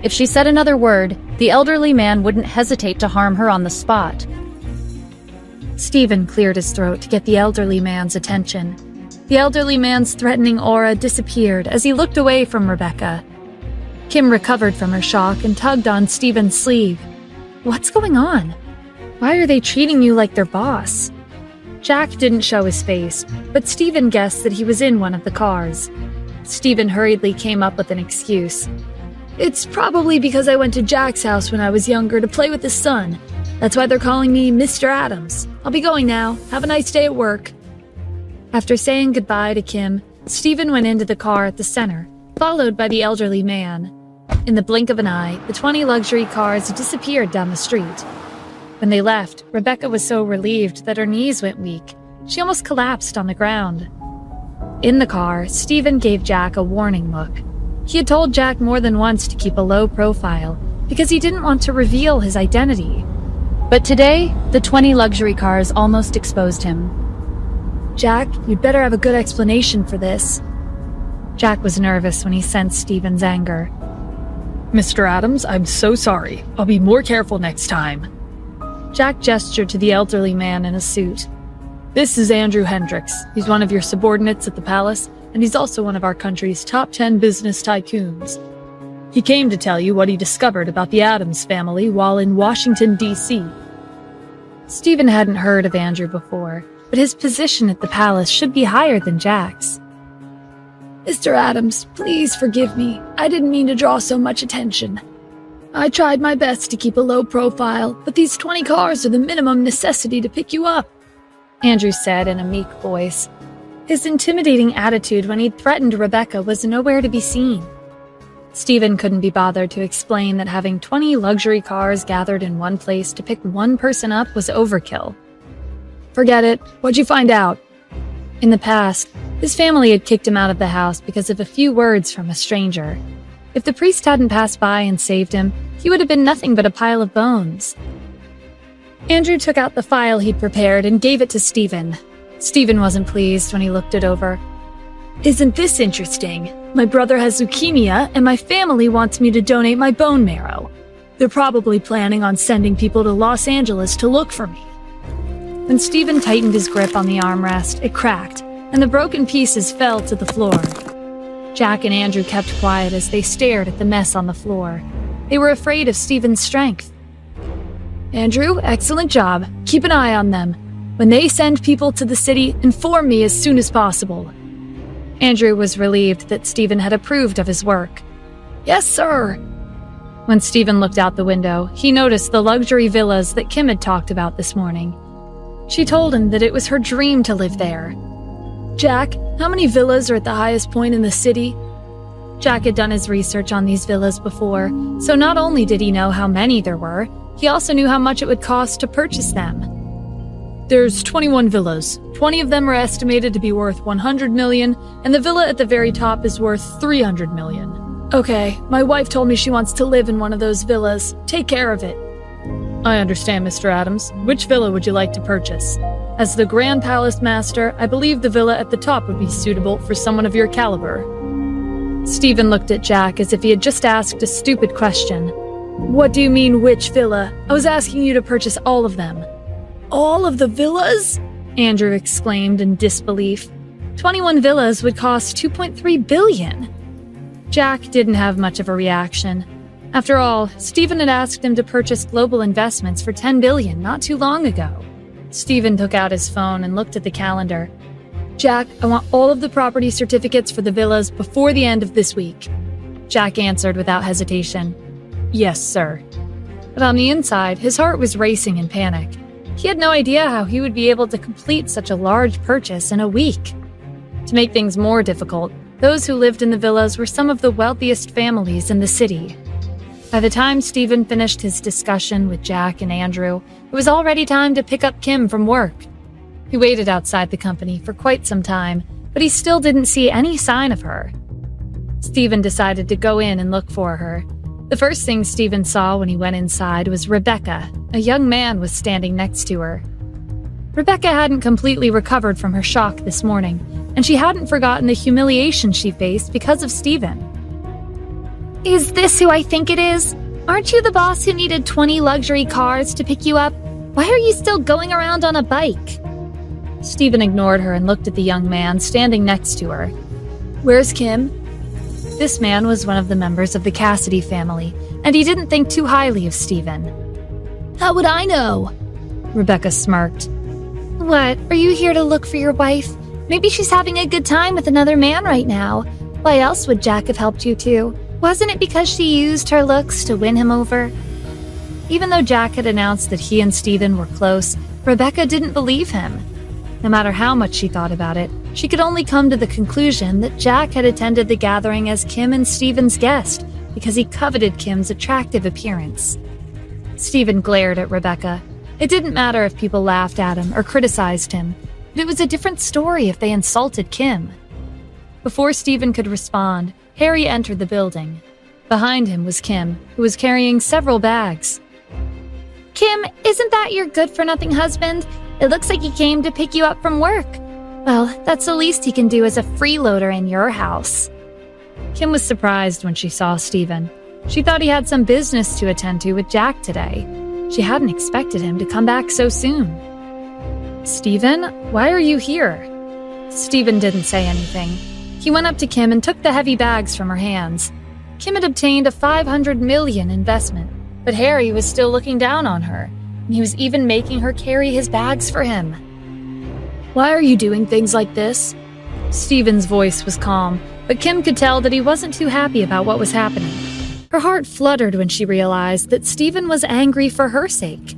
If she said another word, the elderly man wouldn't hesitate to harm her on the spot. Stephen cleared his throat to get the elderly man's attention. The elderly man's threatening aura disappeared as he looked away from Rebecca. Kim recovered from her shock and tugged on Stephen's sleeve. What's going on? Why are they treating you like their boss? Jack didn't show his face, but Stephen guessed that he was in one of the cars. Stephen hurriedly came up with an excuse. It's probably because I went to Jack's house when I was younger to play with his son. That's why they're calling me Mr. Adams. I'll be going now. Have a nice day at work. After saying goodbye to Kim, Stephen went into the car at the center, followed by the elderly man. In the blink of an eye, the 20 luxury cars disappeared down the street. When they left, Rebecca was so relieved that her knees went weak. She almost collapsed on the ground. In the car, Stephen gave Jack a warning look. He had told Jack more than once to keep a low profile because he didn't want to reveal his identity. But today, the 20 luxury cars almost exposed him. Jack, you'd better have a good explanation for this. Jack was nervous when he sensed Stephen's anger. Mr. Adams, I'm so sorry. I'll be more careful next time. Jack gestured to the elderly man in a suit. This is Andrew Hendricks. He's one of your subordinates at the palace, and he's also one of our country's top 10 business tycoons. He came to tell you what he discovered about the Adams family while in Washington, D.C. Stephen hadn't heard of Andrew before, but his position at the palace should be higher than Jack's. Mr. Adams, please forgive me. I didn't mean to draw so much attention. I tried my best to keep a low profile, but these 20 cars are the minimum necessity to pick you up, Andrew said in a meek voice. His intimidating attitude when he'd threatened Rebecca was nowhere to be seen. Stephen couldn't be bothered to explain that having 20 luxury cars gathered in one place to pick one person up was overkill. Forget it. What'd you find out? In the past, his family had kicked him out of the house because of a few words from a stranger. If the priest hadn't passed by and saved him, he would have been nothing but a pile of bones. Andrew took out the file he'd prepared and gave it to Stephen. Stephen wasn't pleased when he looked it over. Isn't this interesting? My brother has leukemia, and my family wants me to donate my bone marrow. They're probably planning on sending people to Los Angeles to look for me. When Stephen tightened his grip on the armrest, it cracked, and the broken pieces fell to the floor. Jack and Andrew kept quiet as they stared at the mess on the floor. They were afraid of Stephen's strength. Andrew, excellent job. Keep an eye on them. When they send people to the city, inform me as soon as possible. Andrew was relieved that Stephen had approved of his work. Yes, sir. When Stephen looked out the window, he noticed the luxury villas that Kim had talked about this morning. She told him that it was her dream to live there. Jack, how many villas are at the highest point in the city? Jack had done his research on these villas before, so not only did he know how many there were, he also knew how much it would cost to purchase them. There's 21 villas. 20 of them are estimated to be worth 100 million, and the villa at the very top is worth 300 million. Okay, my wife told me she wants to live in one of those villas. Take care of it. I understand, Mr. Adams. Which villa would you like to purchase? As the Grand Palace Master, I believe the villa at the top would be suitable for someone of your caliber. Stephen looked at Jack as if he had just asked a stupid question. What do you mean, which villa? I was asking you to purchase all of them. All of the villas? Andrew exclaimed in disbelief. 21 villas would cost $2.3 billion. Jack didn't have much of a reaction. After all, Stephen had asked him to purchase global investments for $10 billion not too long ago. Stephen took out his phone and looked at the calendar. Jack, I want all of the property certificates for the villas before the end of this week. Jack answered without hesitation. Yes, sir. But on the inside, his heart was racing in panic. He had no idea how he would be able to complete such a large purchase in a week. To make things more difficult, those who lived in the villas were some of the wealthiest families in the city. By the time Stephen finished his discussion with Jack and Andrew, it was already time to pick up Kim from work. He waited outside the company for quite some time, but he still didn't see any sign of her. Stephen decided to go in and look for her. The first thing Stephen saw when he went inside was Rebecca. A young man was standing next to her. Rebecca hadn't completely recovered from her shock this morning, and she hadn't forgotten the humiliation she faced because of Stephen. Is this who I think it is? Aren't you the boss who needed 20 luxury cars to pick you up? Why are you still going around on a bike? Stephen ignored her and looked at the young man standing next to her. Where's Kim? This man was one of the members of the Cassidy family, and he didn't think too highly of Stephen. How would I know? Rebecca smirked. What, are you here to look for your wife? Maybe she's having a good time with another man right now. Why else would Jack have helped you too? Wasn't it because she used her looks to win him over? Even though Jack had announced that he and Stephen were close, Rebecca didn't believe him. No matter how much she thought about it, she could only come to the conclusion that Jack had attended the gathering as Kim and Stephen's guest because he coveted Kim's attractive appearance. Stephen glared at Rebecca. It didn't matter if people laughed at him or criticized him, but it was a different story if they insulted Kim. Before Stephen could respond, Harry entered the building. Behind him was Kim, who was carrying several bags. Kim, isn't that your good-for-nothing husband? It looks like he came to pick you up from work. Well, that's the least he can do as a freeloader in your house. Kim was surprised when she saw Stephen. She thought he had some business to attend to with Jack today. She hadn't expected him to come back so soon. Stephen, why are you here? Stephen didn't say anything. He went up to Kim and took the heavy bags from her hands. Kim had obtained a $500 million investment, but Harry was still looking down on her, and he was even making her carry his bags for him. Why are you doing things like this? Stephen's voice was calm, but Kim could tell that he wasn't too happy about what was happening. Her heart fluttered when she realized that Stephen was angry for her sake.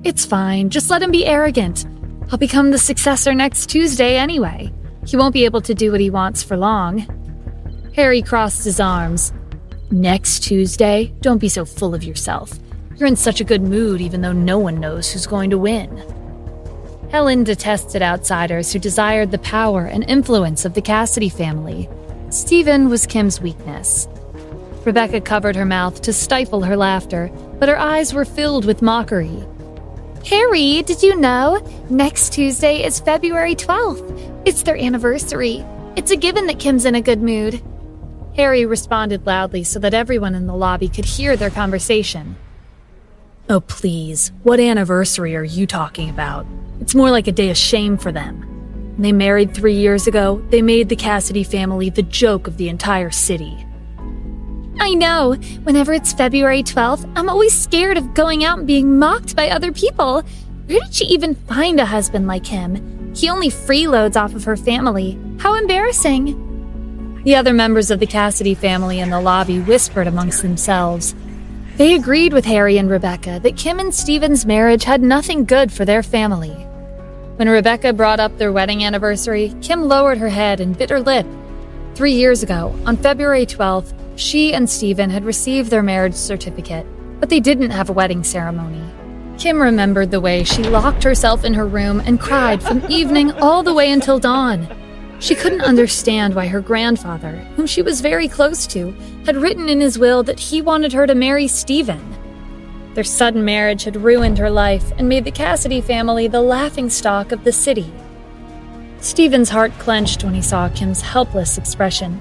It's fine, just let him be arrogant. I'll become the successor next Tuesday anyway. He won't be able to do what he wants for long. Harry crossed his arms. Next Tuesday? Don't be so full of yourself. You're in such a good mood even though no one knows who's going to win. Helen detested outsiders who desired the power and influence of the Cassidy family. Stephen was Kim's weakness. Rebecca covered her mouth to stifle her laughter, but her eyes were filled with mockery. Harry, did you know? Next Tuesday is February 12th. It's their anniversary. It's a given that Kim's in a good mood. Harry responded loudly so that everyone in the lobby could hear their conversation. Oh, please. What anniversary are you talking about? It's more like a day of shame for them. When they married 3 years ago, they made the Cassidy family the joke of the entire city. I know. Whenever it's February 12th, I'm always scared of going out and being mocked by other people. Where did she even find a husband like him? He only freeloads off of her family. How embarrassing. The other members of the Cassidy family in the lobby whispered amongst themselves. They agreed with Harry and Rebecca that Kim and Stephen's marriage had nothing good for their family. When Rebecca brought up their wedding anniversary, Kim lowered her head and bit her lip. 3 years ago, on February 12th, she and Stephen had received their marriage certificate, but they didn't have a wedding ceremony. Kim remembered the way she locked herself in her room and cried from evening all the way until dawn. She couldn't understand why her grandfather, whom she was very close to, had written in his will that he wanted her to marry Stephen. Their sudden marriage had ruined her life and made the Cassidy family the laughingstock of the city. Stephen's heart clenched when he saw Kim's helpless expression.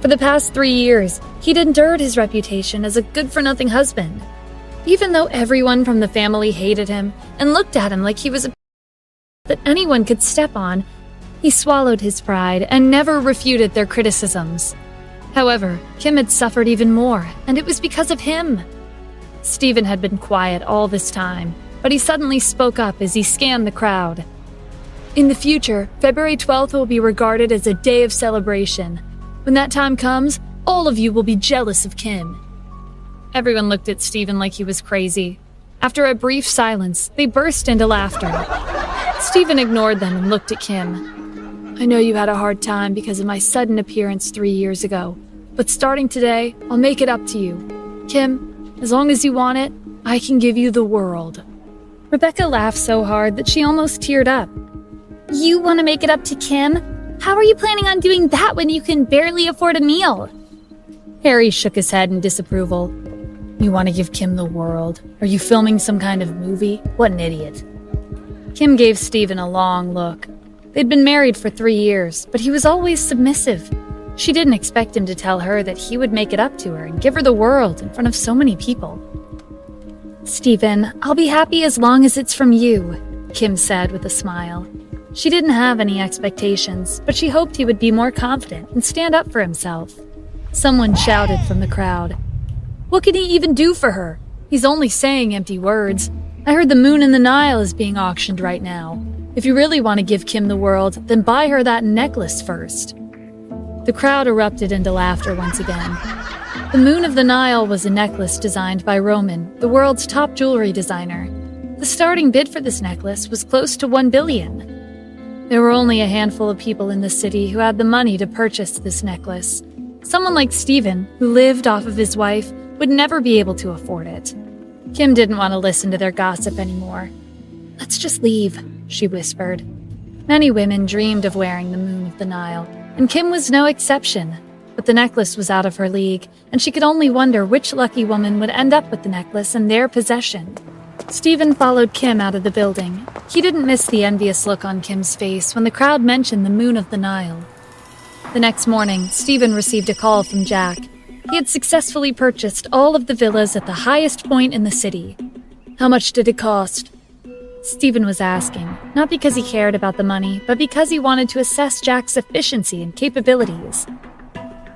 For the past 3 years, he'd endured his reputation as a good-for-nothing husband. Even though everyone from the family hated him and looked at him like he was a that anyone could step on, he swallowed his pride and never refuted their criticisms. However, Kim had suffered even more, and it was because of him. Stephen had been quiet all this time, but he suddenly spoke up as he scanned the crowd. In the future, February 12th will be regarded as a day of celebration. When that time comes, all of you will be jealous of Kim. Everyone looked at Stephen like he was crazy. After a brief silence, they burst into laughter. Stephen ignored them and looked at Kim. I know you had a hard time because of my sudden appearance 3 years ago, but starting today, I'll make it up to you. Kim, as long as you want it, I can give you the world. Rebecca laughed so hard that she almost teared up. You want to make it up to Kim? How are you planning on doing that when you can barely afford a meal? Harry shook his head in disapproval. You want to give Kim the world? Are you filming some kind of movie? What an idiot. Kim gave Stephen a long look. They'd been married for 3 years, but he was always submissive. She didn't expect him to tell her that he would make it up to her and give her the world in front of so many people. Stephen, I'll be happy as long as it's from you, Kim said with a smile. She didn't have any expectations, but she hoped he would be more confident and stand up for himself. Someone shouted from the crowd. What can he even do for her? He's only saying empty words. I heard the moon in the Nile is being auctioned right now. If you really want to give Kim the world, then buy her that necklace first. The crowd erupted into laughter once again. The Moon of the Nile was a necklace designed by Roman, the world's top jewelry designer. The starting bid for this necklace was close to $1 billion. There were only a handful of people in the city who had the money to purchase this necklace. Someone like Stephen, who lived off of his wife, would never be able to afford it. Kim didn't want to listen to their gossip anymore. Let's just leave, she whispered. Many women dreamed of wearing the Moon of the Nile, and Kim was no exception. But the necklace was out of her league, and she could only wonder which lucky woman would end up with the necklace in their possession. Stephen followed Kim out of the building. He didn't miss the envious look on Kim's face when the crowd mentioned the Moon of the Nile. The next morning, Stephen received a call from Jack. He had successfully purchased all of the villas at the highest point in the city. How much did it cost? Stephen was asking, not because he cared about the money, but because he wanted to assess Jack's efficiency and capabilities.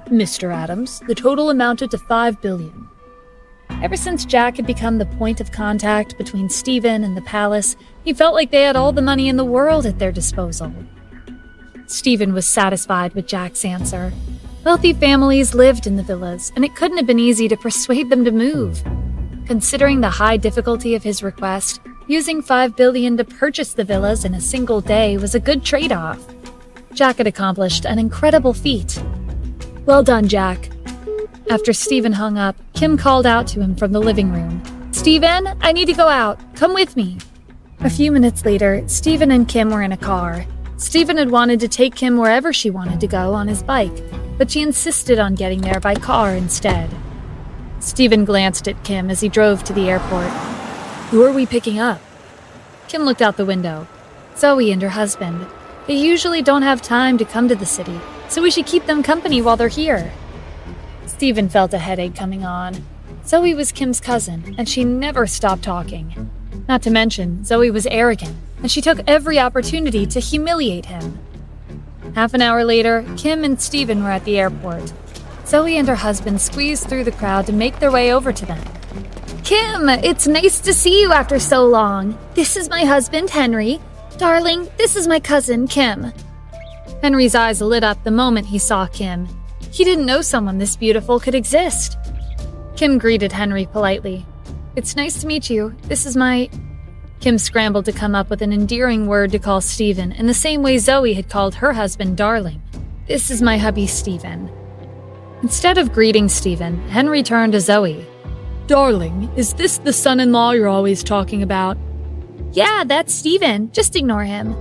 Mr. Adams, the total amounted to $5 billion. Ever since Jack had become the point of contact between Stephen and the palace, he felt like they had all the money in the world at their disposal. Stephen was satisfied with Jack's answer. Wealthy families lived in the villas, and it couldn't have been easy to persuade them to move. Considering the high difficulty of his request, using $5 billion to purchase the villas in a single day was a good trade-off. Jack had accomplished an incredible feat. Well done, Jack. After Stephen hung up, Kim called out to him from the living room. Stephen, I need to go out. Come with me. A few minutes later, Stephen and Kim were in a car. Stephen had wanted to take Kim wherever she wanted to go on his bike, but she insisted on getting there by car instead. Stephen glanced at Kim as he drove to the airport. Who are we picking up? Kim looked out the window. Zoe and her husband. They usually don't have time to come to the city, so we should keep them company while they're here. Stephen felt a headache coming on. Zoe was Kim's cousin, and she never stopped talking. Not to mention, Zoe was arrogant, and she took every opportunity to humiliate him. Half an hour later, Kim and Stephen were at the airport. Zoe and her husband squeezed through the crowd to make their way over to them. Kim, it's nice to see you after so long. This is my husband, Henry. Darling, this is my cousin, Kim. Henry's eyes lit up the moment he saw Kim. He didn't know someone this beautiful could exist. Kim greeted Henry politely. It's nice to meet you. This is my... Kim scrambled to come up with an endearing word to call Stephen in the same way Zoe had called her husband darling. This is my hubby, Stephen. Instead of greeting Stephen, Henry turned to Zoe. Darling, is this the son-in-law you're always talking about? Yeah, that's Stephen. Just ignore him.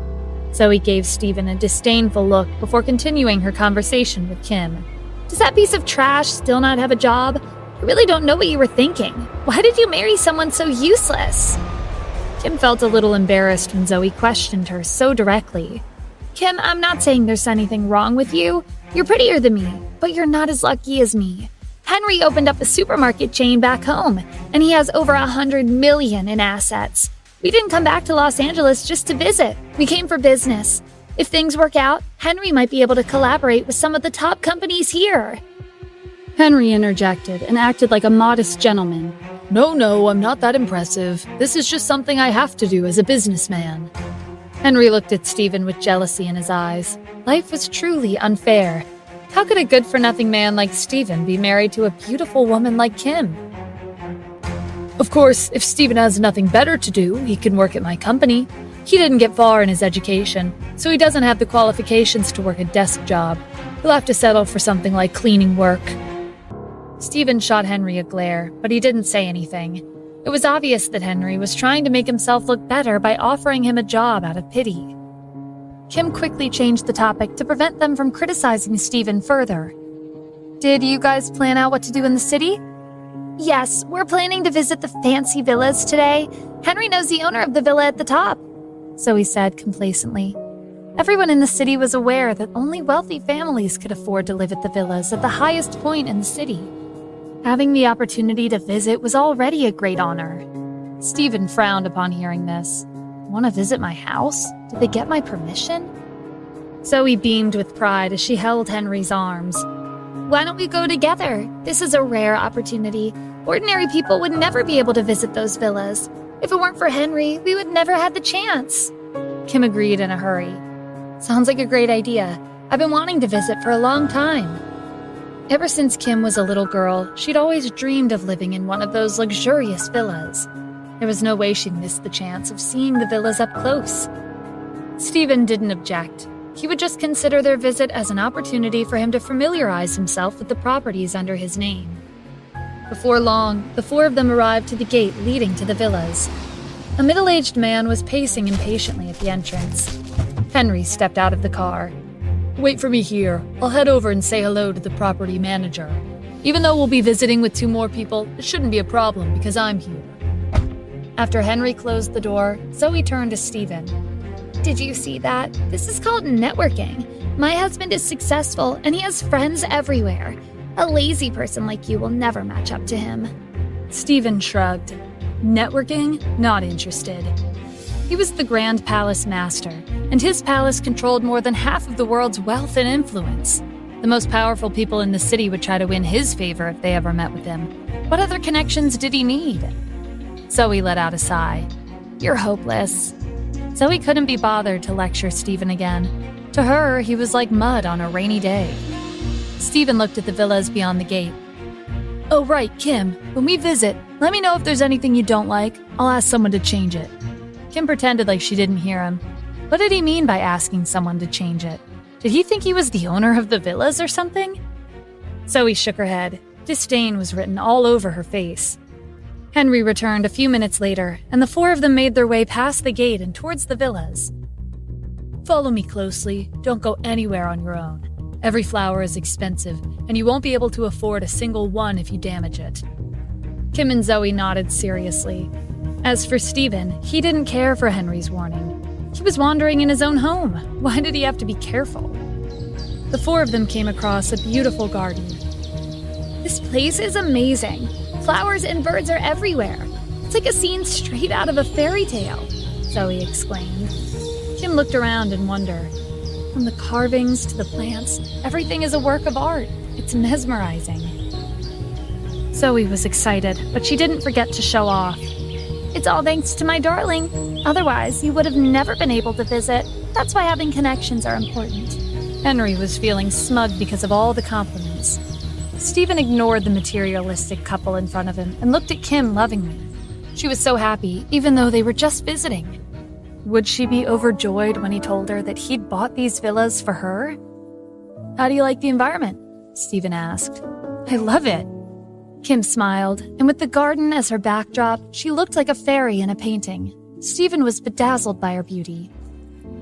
Zoe gave Stephen a disdainful look before continuing her conversation with Kim. Does that piece of trash still not have a job? I really don't know what you were thinking. Why did you marry someone so useless? Kim felt a little embarrassed when Zoe questioned her so directly. Kim, I'm not saying there's anything wrong with you. You're prettier than me, but you're not as lucky as me. Henry opened up a supermarket chain back home, and he has over $100 million in assets. We didn't come back to Los Angeles just to visit. We came for business. If things work out, Henry might be able to collaborate with some of the top companies here. Henry interjected and acted like a modest gentleman. No, I'm not that impressive. This is just something I have to do as a businessman. Henry looked at Stephen with jealousy in his eyes. Life was truly unfair. How could a good-for-nothing man like Stephen be married to a beautiful woman like Kim? Of course, if Stephen has nothing better to do, he can work at my company. He didn't get far in his education, so he doesn't have the qualifications to work a desk job. He'll have to settle for something like cleaning work. Stephen shot Henry a glare, but he didn't say anything. It was obvious that Henry was trying to make himself look better by offering him a job out of pity. Kim quickly changed the topic to prevent them from criticizing Stephen further. Did you guys plan out what to do in the city? Yes, we're planning to visit the fancy villas today. Henry knows the owner of the villa at the top, Zoe said complacently. Everyone in the city was aware that only wealthy families could afford to live at the villas at the highest point in the city. Having the opportunity to visit was already a great honor. Stephen frowned upon hearing this. Want to visit my house? Did they get my permission? Zoe beamed with pride as she held Henry's arms. Why don't we go together? This is a rare opportunity. Ordinary people would never be able to visit those villas. If it weren't for Henry, we would never have the chance. Kim agreed in a hurry. Sounds like a great idea. I've been wanting to visit for a long time. Ever since Kim was a little girl, she'd always dreamed of living in one of those luxurious villas. There was no way she'd miss the chance of seeing the villas up close. Stephen didn't object. He would just consider their visit as an opportunity for him to familiarize himself with the properties under his name. Before long, the four of them arrived to the gate leading to the villas. A middle-aged man was pacing impatiently at the entrance. Henry stepped out of the car. Wait for me here. I'll head over and say hello to the property manager. Even though we'll be visiting with 2 more people, it shouldn't be a problem because I'm here. After Henry closed the door, Zoe turned to Stephen. Did you see that? This is called networking. My husband is successful and he has friends everywhere. A lazy person like you will never match up to him. Stephen shrugged. Networking? Not interested. He was the Grand Palace Master, and his palace controlled more than half of the world's wealth and influence. The most powerful people in the city would try to win his favor if they ever met with him. What other connections did he need? Zoe let out a sigh. You're hopeless. Zoe couldn't be bothered to lecture Stephen again. To her, he was like mud on a rainy day. Stephen looked at the villas beyond the gate. Oh right, Kim, when we visit, let me know if there's anything you don't like. I'll ask someone to change it. Kim pretended like she didn't hear him. What did he mean by asking someone to change it? Did he think he was the owner of the villas or something? Zoe shook her head. Disdain was written all over her face. Henry returned a few minutes later, and the 4 of them made their way past the gate and towards the villas. Follow me closely. Don't go anywhere on your own. Every flower is expensive, and you won't be able to afford a single one if you damage it. Kim and Zoe nodded seriously. As for Stephen, he didn't care for Henry's warning. He was wandering in his own home. Why did he have to be careful? The 4 of them came across a beautiful garden. This place is amazing. Flowers and birds are everywhere. It's like a scene straight out of a fairy tale, Zoe exclaimed. Kim looked around in wonder. From the carvings to the plants, everything is a work of art. It's mesmerizing. Zoe was excited, but she didn't forget to show off. It's all thanks to my darling. Otherwise, you would have never been able to visit. That's why having connections are important. Henry was feeling smug because of all the compliments. Stephen ignored the materialistic couple in front of him and looked at Kim lovingly. She was so happy, even though they were just visiting. Would she be overjoyed when he told her that he'd bought these villas for her? How do you like the environment? Stephen asked. I love it. Kim smiled, and with the garden as her backdrop, she looked like a fairy in a painting. Stephen was bedazzled by her beauty.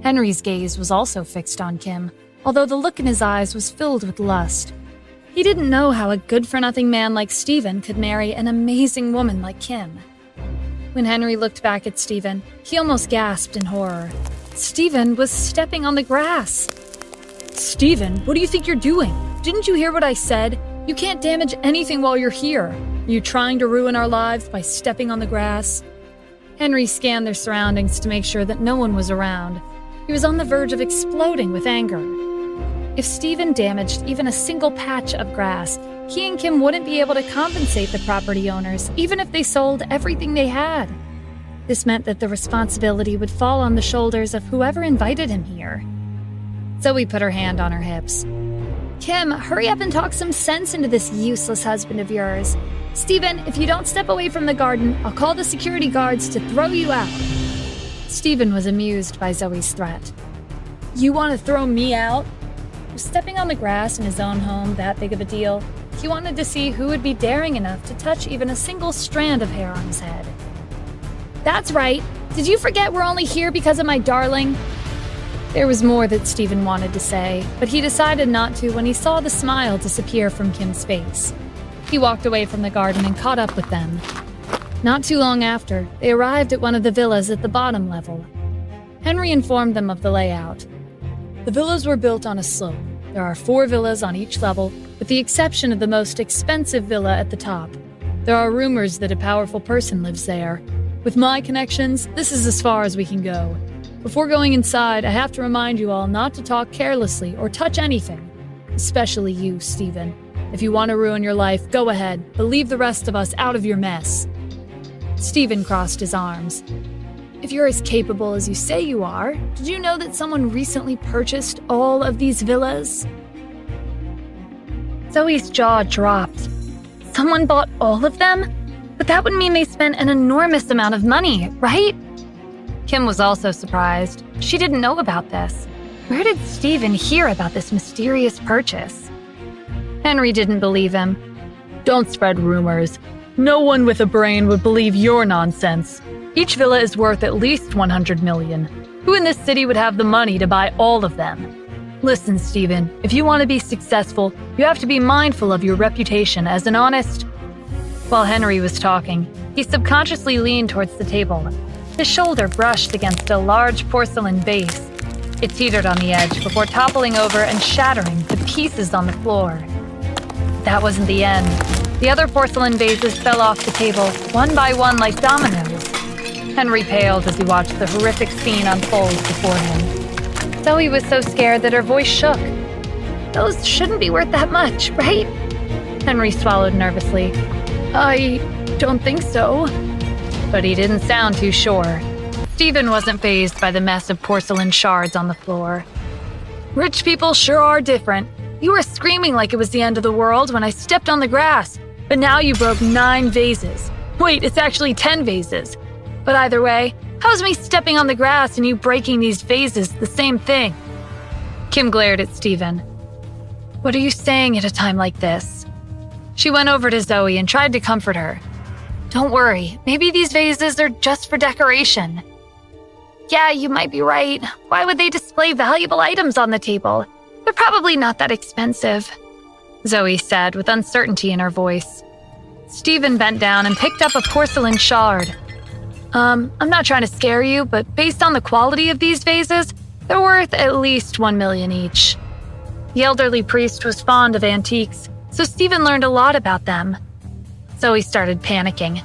Henry's gaze was also fixed on Kim, although the look in his eyes was filled with lust. He didn't know how a good-for-nothing man like Stephen could marry an amazing woman like Kim. When Henry looked back at Stephen, he almost gasped in horror. Stephen was stepping on the grass. Stephen, what do you think you're doing? Didn't you hear what I said? You can't damage anything while you're here. Are you trying to ruin our lives by stepping on the grass? Henry scanned their surroundings to make sure that no one was around. He was on the verge of exploding with anger. If Stephen damaged even a single patch of grass, he and Kim wouldn't be able to compensate the property owners, even if they sold everything they had. This meant that the responsibility would fall on the shoulders of whoever invited him here. Zoe put her hand on her hips. Kim, hurry up and talk some sense into this useless husband of yours. Stephen, if you don't step away from the garden, I'll call the security guards to throw you out. Stephen was amused by Zoe's threat. You want to throw me out? Was stepping on the grass in his own home that big of a deal? He wanted to see who would be daring enough to touch even a single strand of hair on his head. That's right. Did you forget we're only here because of my darling? There was more that Stephen wanted to say, but he decided not to when he saw the smile disappear from Kim's face. He walked away from the garden and caught up with them. Not too long after, they arrived at one of the villas at the bottom level. Henry informed them of the layout. The villas were built on a slope. There are 4 villas on each level, with the exception of the most expensive villa at the top. There are rumors that a powerful person lives there. With my connections, this is as far as we can go. Before going inside, I have to remind you all not to talk carelessly or touch anything. Especially you, Stephen. If you want to ruin your life, go ahead, but leave the rest of us out of your mess. Stephen crossed his arms. If you're as capable as you say you are, did you know that someone recently purchased all of these villas? Zoe's jaw dropped. Someone bought all of them? But that would mean they spent an enormous amount of money, right? Kim was also surprised. She didn't know about this. Where did Stephen hear about this mysterious purchase? Henry didn't believe him. Don't spread rumors. No one with a brain would believe your nonsense. Each villa is worth at least 100 million. Who in this city would have the money to buy all of them? Listen, Stephen, if you want to be successful, you have to be mindful of your reputation as an honest... While Henry was talking, he subconsciously leaned towards the table. His shoulder brushed against a large porcelain vase. It teetered on the edge before toppling over and shattering to pieces on the floor. That wasn't the end. The other porcelain vases fell off the table, one by one like dominoes. Henry paled as he watched the horrific scene unfold before him. Zoe was so scared that her voice shook. Those shouldn't be worth that much, right? Henry swallowed nervously. I don't think so. But he didn't sound too sure. Stephen wasn't fazed by the mess of porcelain shards on the floor. Rich people sure are different. You were screaming like it was the end of the world when I stepped on the grass, but now you broke 9 vases. Wait, it's actually 10 vases. But either way, how's me stepping on the grass and you breaking these vases the same thing? Kim glared at Stephen. What are you saying at a time like this? She went over to Zoe and tried to comfort her. Don't worry, maybe these vases are just for decoration. Yeah, you might be right. Why would they display valuable items on the table? They're probably not that expensive, Zoe said with uncertainty in her voice. Stephen bent down and picked up a porcelain shard. I'm not trying to scare you, but based on the quality of these vases, they're worth at least 1 million each. The elderly priest was fond of antiques, so Stephen learned a lot about them. Zoe started panicking.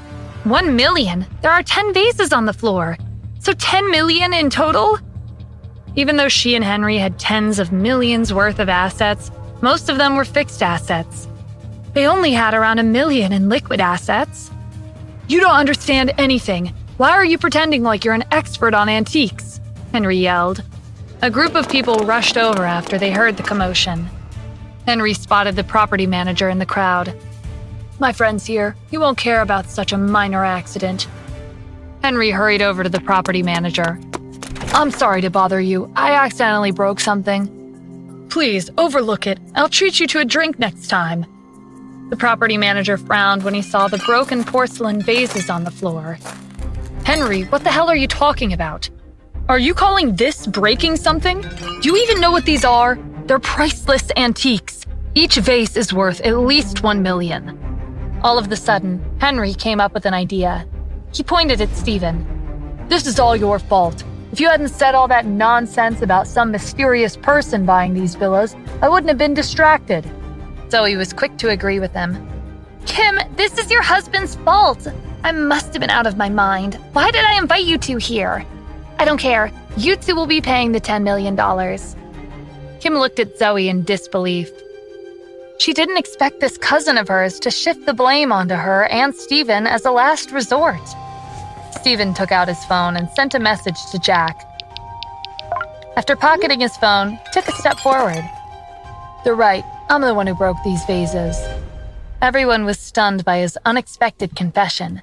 1 million? There are 10 vases on the floor. So 10 million in total? Even though she and Henry had tens of millions worth of assets, most of them were fixed assets. They only had around 1 million in liquid assets. You don't understand anything. Why are you pretending like you're an expert on antiques? Henry yelled. A group of people rushed over after they heard the commotion. Henry spotted the property manager in the crowd. My friend's here. He won't care about such a minor accident. Henry hurried over to the property manager. I'm sorry to bother you. I accidentally broke something. Please, overlook it. I'll treat you to a drink next time. The property manager frowned when he saw the broken porcelain vases on the floor. Henry, what the hell are you talking about? Are you calling this breaking something? Do you even know what these are? They're priceless antiques. Each vase is worth at least 1 million. All of a sudden, Henry came up with an idea. He pointed at Stephen. This is all your fault. If you hadn't said all that nonsense about some mysterious person buying these villas, I wouldn't have been distracted. Zoe was quick to agree with him. Kim, this is your husband's fault. I must have been out of my mind. Why did I invite you two here? I don't care. You two will be paying the $10 million. Kim looked at Zoe in disbelief. She didn't expect this cousin of hers to shift the blame onto her and Stephen as a last resort. Stephen took out his phone and sent a message to Jack. After pocketing his phone, he took a step forward. "They're right. I'm the one who broke these vases." Everyone was stunned by his unexpected confession.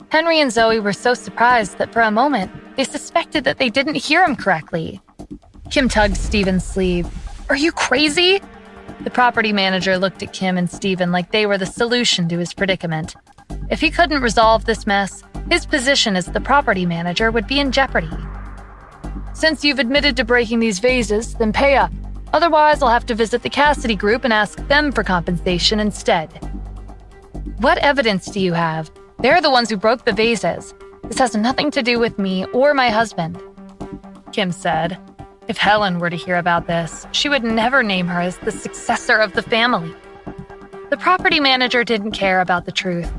Henry and Zoe were so surprised that for a moment, they suspected that they didn't hear him correctly. Kim tugged Stephen's sleeve. "Are you crazy?" The property manager looked at Kim and Stephen like they were the solution to his predicament. If he couldn't resolve this mess, his position as the property manager would be in jeopardy. "Since you've admitted to breaking these vases, then pay up. Otherwise, I'll have to visit the Cassidy group and ask them for compensation instead." "What evidence do you have? They're the ones who broke the vases. This has nothing to do with me or my husband," Kim said. If Helen were to hear about this, she would never name her as the successor of the family. The property manager didn't care about the truth.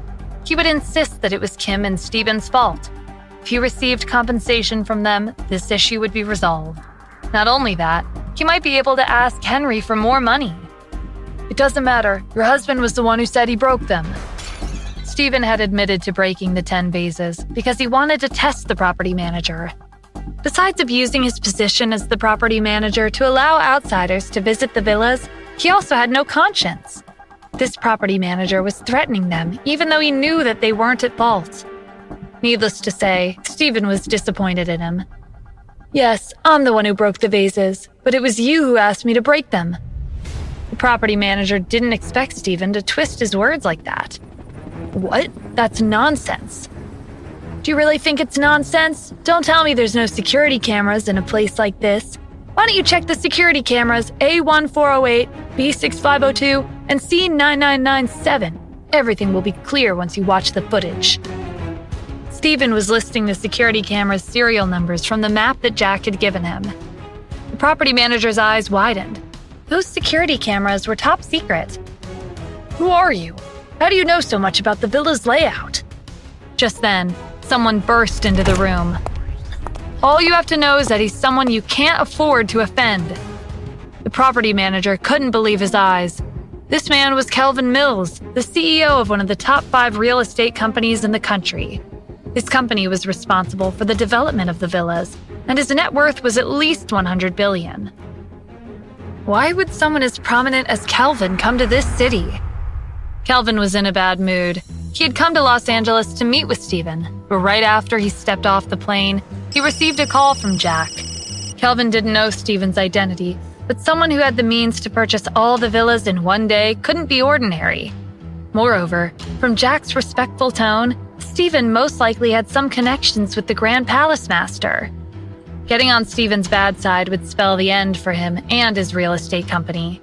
He would insist that it was Kim and Stephen's fault. If he received compensation from them, this issue would be resolved. Not only that, he might be able to ask Henry for more money. "It doesn't matter. Your husband was the one who said he broke them." Stephen had admitted to breaking the 10 vases because he wanted to test the property manager. Besides abusing his position as the property manager to allow outsiders to visit the villas, he also had no conscience. This property manager was threatening them, even though he knew that they weren't at fault. Needless to say, Stephen was disappointed in him. "Yes, I'm the one who broke the vases, but it was you who asked me to break them." The property manager didn't expect Stephen to twist his words like that. "What? That's nonsense." "Do you really think it's nonsense? Don't tell me there's no security cameras in a place like this. Why don't you check the security cameras A1408, B6502, and C9997? Everything will be clear once you watch the footage." Stephen was listing the security camera's serial numbers from the map that Jack had given him. The property manager's eyes widened. Those security cameras were top secret. "Who are you? How do you know so much about the villa's layout?" Just then, someone burst into the room. "All you have to know is that he's someone you can't afford to offend." The property manager couldn't believe his eyes. This man was Kelvin Mills, the CEO of one of the top 5 real estate companies in the country. His company was responsible for the development of the villas, and his net worth was at least $100 billion. Why would someone as prominent as Kelvin come to this city? Kelvin was in a bad mood. He had come to Los Angeles to meet with Stephen, but right after he stepped off the plane, he received a call from Jack. Kelvin didn't know Stephen's identity, but someone who had the means to purchase all the villas in one day couldn't be ordinary. Moreover, from Jack's respectful tone, Stephen most likely had some connections with the Grand Palace Master. Getting on Stephen's bad side would spell the end for him and his real estate company.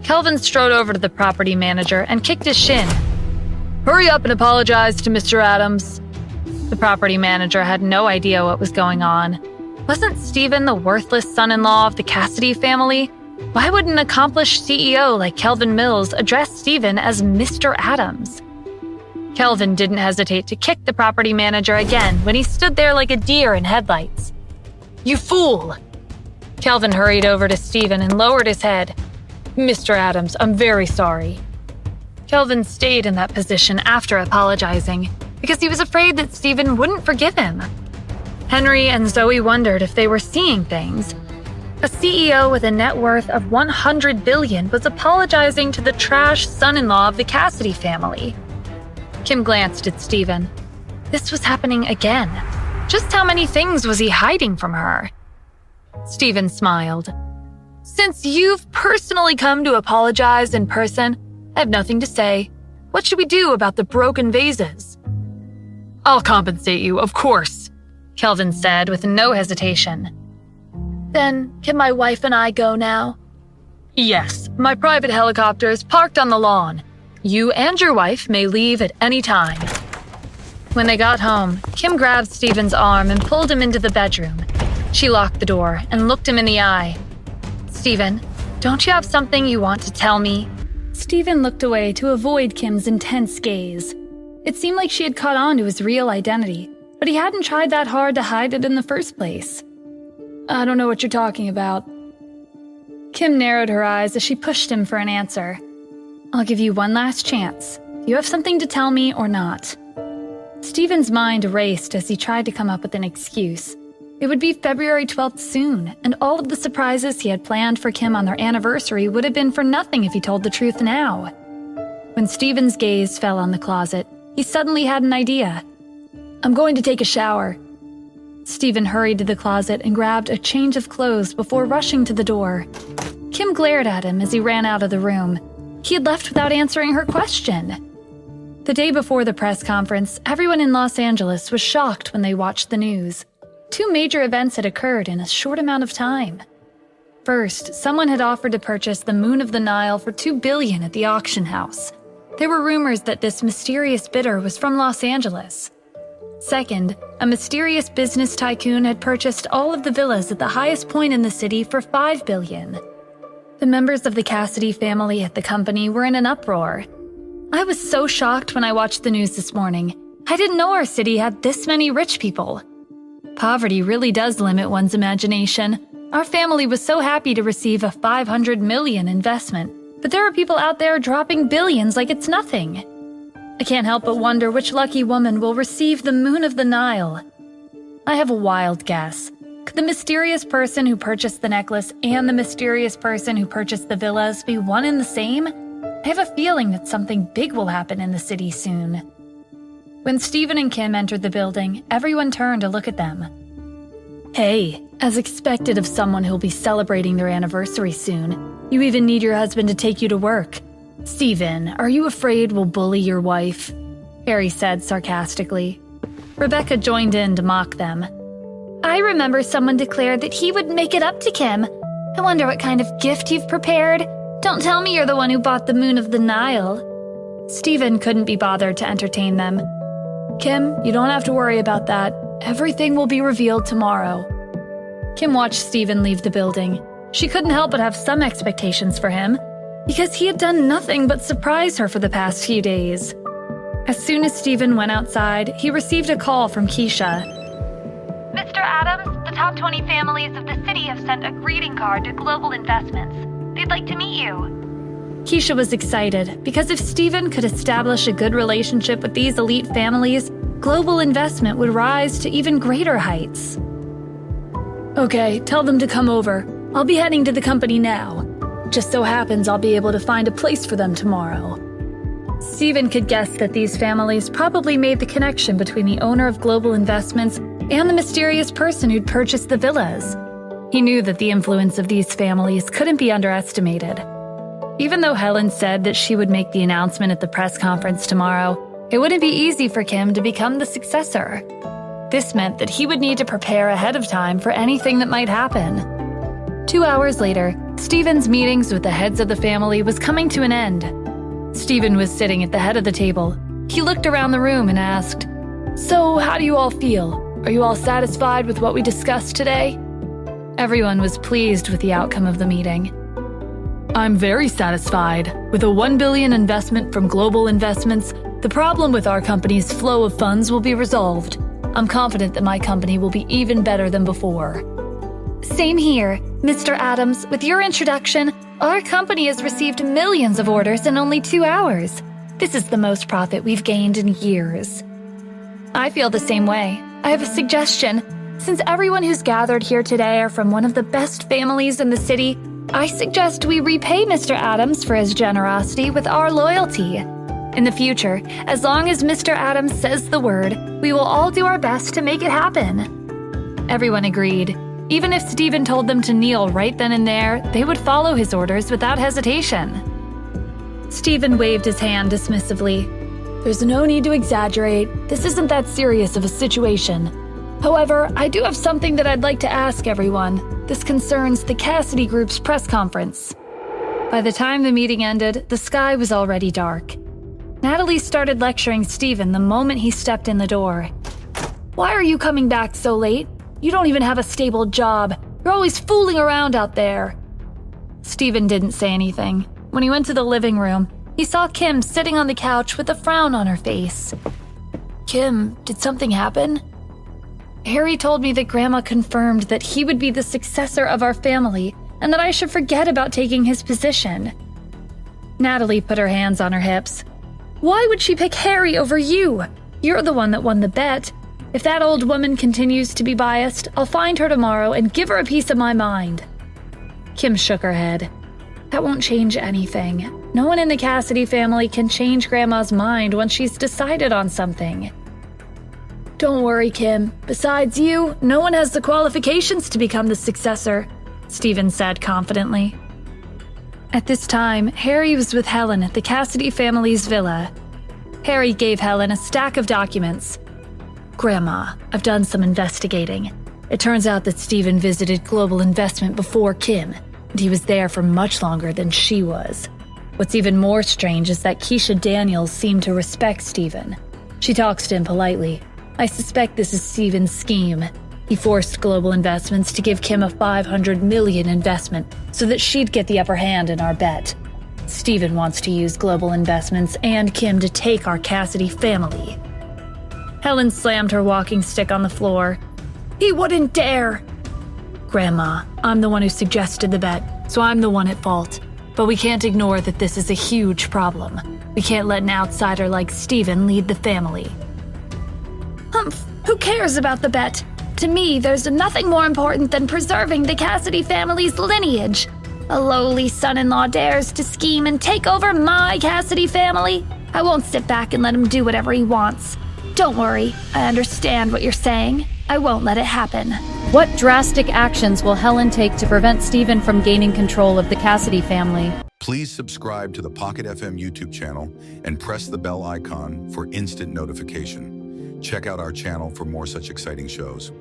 Kelvin strode over to the property manager and kicked his shin. "Hurry up and apologize to Mr. Adams." The property manager had no idea what was going on. Wasn't Stephen the worthless son-in-law of the Cassidy family? Why would an accomplished CEO like Kelvin Mills address Stephen as Mr. Adams? Kelvin didn't hesitate to kick the property manager again when he stood there like a deer in headlights. "You fool!" Kelvin hurried over to Stephen and lowered his head. "Mr. Adams, I'm very sorry." Kelvin stayed in that position after apologizing because he was afraid that Stephen wouldn't forgive him. Henry and Zoe wondered if they were seeing things. A CEO with a net worth of $100 billion was apologizing to the trash son-in-law of the Cassidy family. Kim glanced at Stephen. This was happening again. Just how many things was he hiding from her? Stephen smiled. "Since you've personally come to apologize in person, I have nothing to say. What should we do about the broken vases?" "I'll compensate you, of course," Kelvin said with no hesitation. "Then can my wife and I go now?" "Yes, my private helicopter is parked on the lawn. You and your wife may leave at any time." When they got home, Kim grabbed Stephen's arm and pulled him into the bedroom. She locked the door and looked him in the eye. "Stephen, don't you have something you want to tell me?" Stephen looked away to avoid Kim's intense gaze. It seemed like she had caught on to his real identity, but he hadn't tried that hard to hide it in the first place. "I don't know what you're talking about." Kim narrowed her eyes as she pushed him for an answer. I'll give you one last chance. Do you have something to tell me or not? Stephen's mind raced as he tried to come up with an excuse. It would be February 12th soon, and all of the surprises he had planned for Kim on their anniversary would have been for nothing if he told the truth now. When Stephen's gaze fell on the closet, he suddenly had an idea. I'm going to take a shower. Stephen hurried to the closet and grabbed a change of clothes before rushing to the door. Kim glared at him as he ran out of the room. He had left without answering her question. The day before the press conference, everyone in Los Angeles was shocked when they watched the news. 2 major events had occurred in a short amount of time. First, someone had offered to purchase the Moon of the Nile for $2 billion at the auction house. There were rumors that this mysterious bidder was from Los Angeles. Second, a mysterious business tycoon had purchased all of the villas at the highest point in the city for $5 billion. The members of the Cassidy family at the company were in an uproar. I was so shocked when I watched the news this morning. I didn't know our city had this many rich people. Poverty really does limit one's imagination. Our family was so happy to receive a $500 million investment, but there are people out there dropping billions like it's nothing. I can't help but wonder which lucky woman will receive the Moon of the Nile. I have a wild guess. Could the mysterious person who purchased the necklace and the mysterious person who purchased the villas be one and the same? I have a feeling that something big will happen in the city soon. When Stephen and Kim entered the building, everyone turned to look at them. Hey, as expected of someone who'll be celebrating their anniversary soon, you even need your husband to take you to work. Stephen, are you afraid we'll bully your wife? Harry said sarcastically. Rebecca joined in to mock them. I remember someone declared that he would make it up to Kim. I wonder what kind of gift you've prepared. Don't tell me you're the one who bought the Moon of the Nile. Stephen couldn't be bothered to entertain them. Kim, you don't have to worry about that. Everything will be revealed tomorrow. Kim watched Stephen leave the building. She couldn't help but have some expectations for him, because he had done nothing but surprise her for the past few days. As soon as Stephen went outside, he received a call from Keisha. Mr. Adams, the top 20 families of the city have sent a greeting card to Global Investments. They'd like to meet you. Keisha was excited because if Stephen could establish a good relationship with these elite families, Global Investment would rise to even greater heights. Okay, tell them to come over. I'll be heading to the company now. Just so happens I'll be able to find a place for them tomorrow. Stephen could guess that these families probably made the connection between the owner of Global Investments and the mysterious person who'd purchased the villas. He knew that the influence of these families couldn't be underestimated. Even though Helen said that she would make the announcement at the press conference tomorrow, it wouldn't be easy for Kim to become the successor. This meant that he would need to prepare ahead of time for anything that might happen. 2 hours later, Stephen's meetings with the heads of the family was coming to an end. Stephen was sitting at the head of the table. He looked around the room and asked, So, how do you all feel? Are you all satisfied with what we discussed today? Everyone was pleased with the outcome of the meeting. I'm very satisfied. With a $1 billion investment from Global Investments, the problem with our company's flow of funds will be resolved. I'm confident that my company will be even better than before. Same here. Mr. Adams, with your introduction, our company has received millions of orders in only 2 hours. This is the most profit we've gained in years. I feel the same way. I have a suggestion. Since everyone who's gathered here today are from one of the best families in the city, I suggest we repay Mr. Adams for his generosity with our loyalty. In the future, as long as Mr. Adams says the word, we will all do our best to make it happen. Everyone agreed. Even if Stephen told them to kneel right then and there, they would follow his orders without hesitation. Stephen waved his hand dismissively. There's no need to exaggerate. This isn't that serious of a situation. However, I do have something that I'd like to ask everyone. This concerns the Cassidy Group's press conference. By the time the meeting ended, the sky was already dark. Natalie started lecturing Stephen the moment he stepped in the door. Why are you coming back so late? You don't even have a stable job. You're always fooling around out there. Stephen didn't say anything. When he went to the living room, he saw Kim sitting on the couch with a frown on her face. Kim, did something happen? Harry told me that Grandma confirmed that he would be the successor of our family, and that I should forget about taking his position. Natalie put her hands on her hips. Why would she pick Harry over you? You're the one that won the bet. If that old woman continues to be biased, I'll find her tomorrow and give her a piece of my mind. Kim shook her head. That won't change anything. No one in the Cassidy family can change Grandma's mind once she's decided on something. Don't worry, Kim. Besides you, no one has the qualifications to become the successor, Stephen said confidently. At this time, Harry was with Helen at the Cassidy family's villa. Harry gave Helen a stack of documents. Grandma, I've done some investigating. It turns out that Stephen visited Global Investment before Kim, and he was there for much longer than she was. What's even more strange is that Keisha Daniels seemed to respect Stephen. She talks to him politely. I suspect this is Stephen's scheme. He forced Global Investments to give Kim a $500 million investment so that she'd get the upper hand in our bet. Stephen wants to use Global Investments and Kim to take our Cassidy family. Helen slammed her walking stick on the floor. He wouldn't dare! Grandma, I'm the one who suggested the bet, so I'm the one at fault. But we can't ignore that this is a huge problem. We can't let an outsider like Stephen lead the family. Humph, who cares about the bet? To me, there's nothing more important than preserving the Cassidy family's lineage. A lowly son-in-law dares to scheme and take over my Cassidy family. I won't sit back and let him do whatever he wants. Don't worry, I understand what you're saying. I won't let it happen. What drastic actions will Helen take to prevent Stephen from gaining control of the Cassidy family? Please subscribe to the Pocket FM YouTube channel and press the bell icon for instant notification. Check out our channel for more such exciting shows.